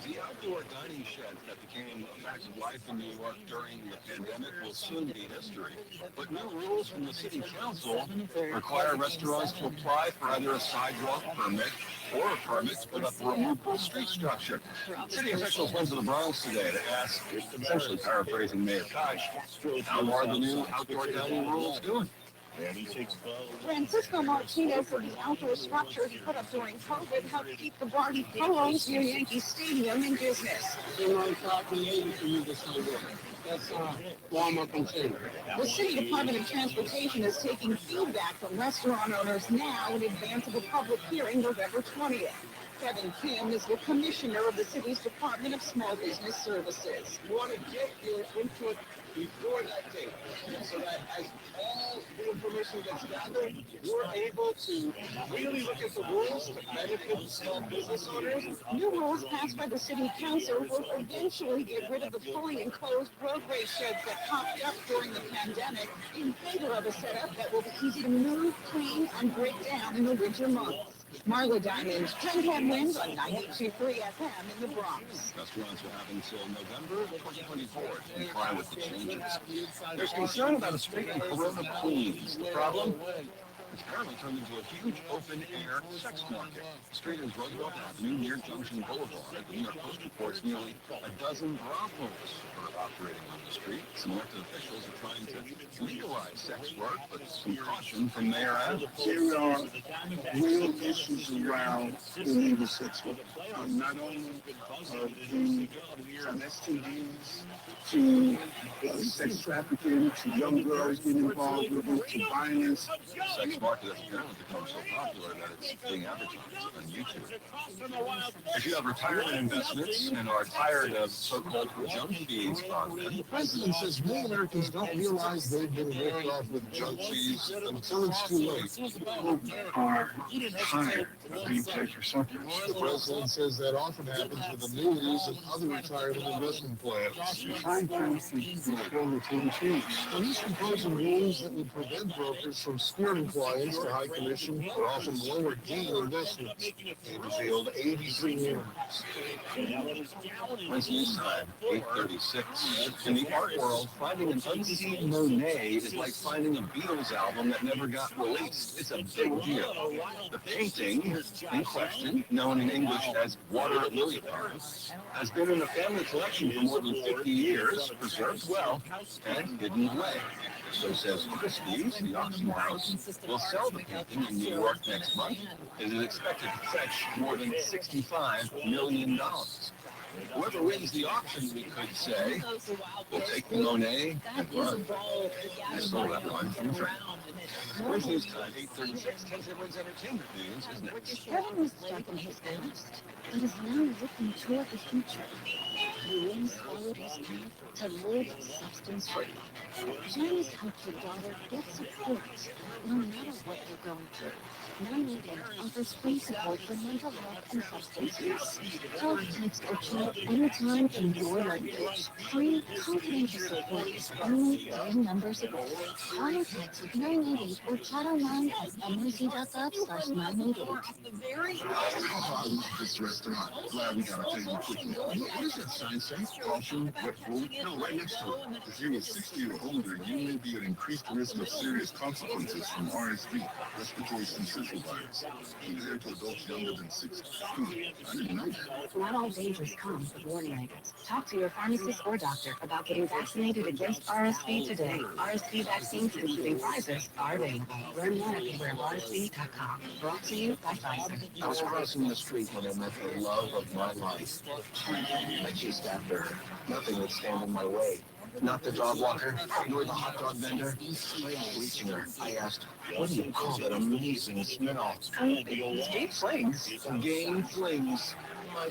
The outdoor dining sheds that became a fact of life in New York during the pandemic will soon be history. But new rules from the city council require restaurants to apply for either a sidewalk permit or a permit to put up a removable street structure. City officials went to the Bronx today to ask, essentially paraphrasing Mayor Koch, how are the new outdoor dining rules doing? Francisco Martinez said the outdoor structure he put up during COVID helped keep the Barbie Polos near Yankee Stadium in business. The City Department of Transportation is taking feedback from restaurant owners now in advance of a public hearing November 20th. Kevin Kim is the commissioner of the city's Department of Small Business Services. You want to get your input before that date, so that as all the information gets gathered, we're able to really look at the rules to benefit small business owners. New rules passed by the City Council will eventually get rid of the fully enclosed roadway sheds that popped up during the pandemic in favor of a setup that will be easy to move, clean, and break down in the winter months. Marla Diamond, 1010 winds on 92.3 FM in the Bronx. Restaurants will have until November 2024 to comply with the changes. There's concern about a street in Corona, Queens. The problem? It's apparently turned into a huge open-air sex market. The street is Roosevelt Avenue near Junction Boulevard. The New York Post reports nearly a dozen brothels are operating on the street. Some elected officials are trying to legalize sex work, but some caution from Mayor Adams. There are real issues around illegal sex work. Not only from STDs to sex trafficking, to young girls getting involved with it, to violence. Sex market has apparently become so popular that it's being advertised on YouTube. If you have retirement investments and are tired of so-called junk fees on them, The president says many Americans don't realize they've been ripped off with junk fees until it's too late. Are tired of being taken something. The president says that often happens with annuities and other retirement investment plans. Trying to control the change. And he's proposing rules that would prevent brokers from steering clients to high commission or often lower gain investments. He revealed 83 names. When's news time? 8:36. In the art world, finding an unseen Monet is like finding a Beatles album that never got released. It's a big deal. The painting in question, known in English as Water Lily Pond, has been in the family collection for more than 50 years, preserved well, and hidden away. So says Christie's, the auction house, will sell the painting in New York next month. It is expected to fetch more than $65 million. Whoever wins the auction, we could say, will take the Monet and run. I stole that line from Trent. Where's news time? 8:36. 10 Everyone's entertainment news is next. Kevin was stuck in his past, but is now looking toward the future. He once followed his path to live substance-free. James helps your daughter get support no matter what they're going through. Now Megan offers free support for mental health and substance use. Health texts or Anytime in your language. Free confidential support is only paying members available. Contact 988 or chat online at mrc.gov/988. How about this restaurant? Glad we got a table quickly. What does that sign say? Caution, wet food? No, right next to it. If you are 60 or older, you may be at increased risk of serious consequences from RSV, respiratory syncytial virus. Keep there to adults younger than 60. I didn't know that. Not all dangers come with warning labels. Talk to your pharmacist or doctor about getting vaccinated against RSV today. RSV vaccines, including Pfizer's, are available. Learn more at bewareofrsv.com. Brought to you by Pfizer. I was crossing the street when I met the love of my life. I chased after her. Nothing would stand in my way. Not the dog walker, nor the hot dog vendor. Reaching her, I asked, what do you call that amazing smell? Gay flings. Gay flings. My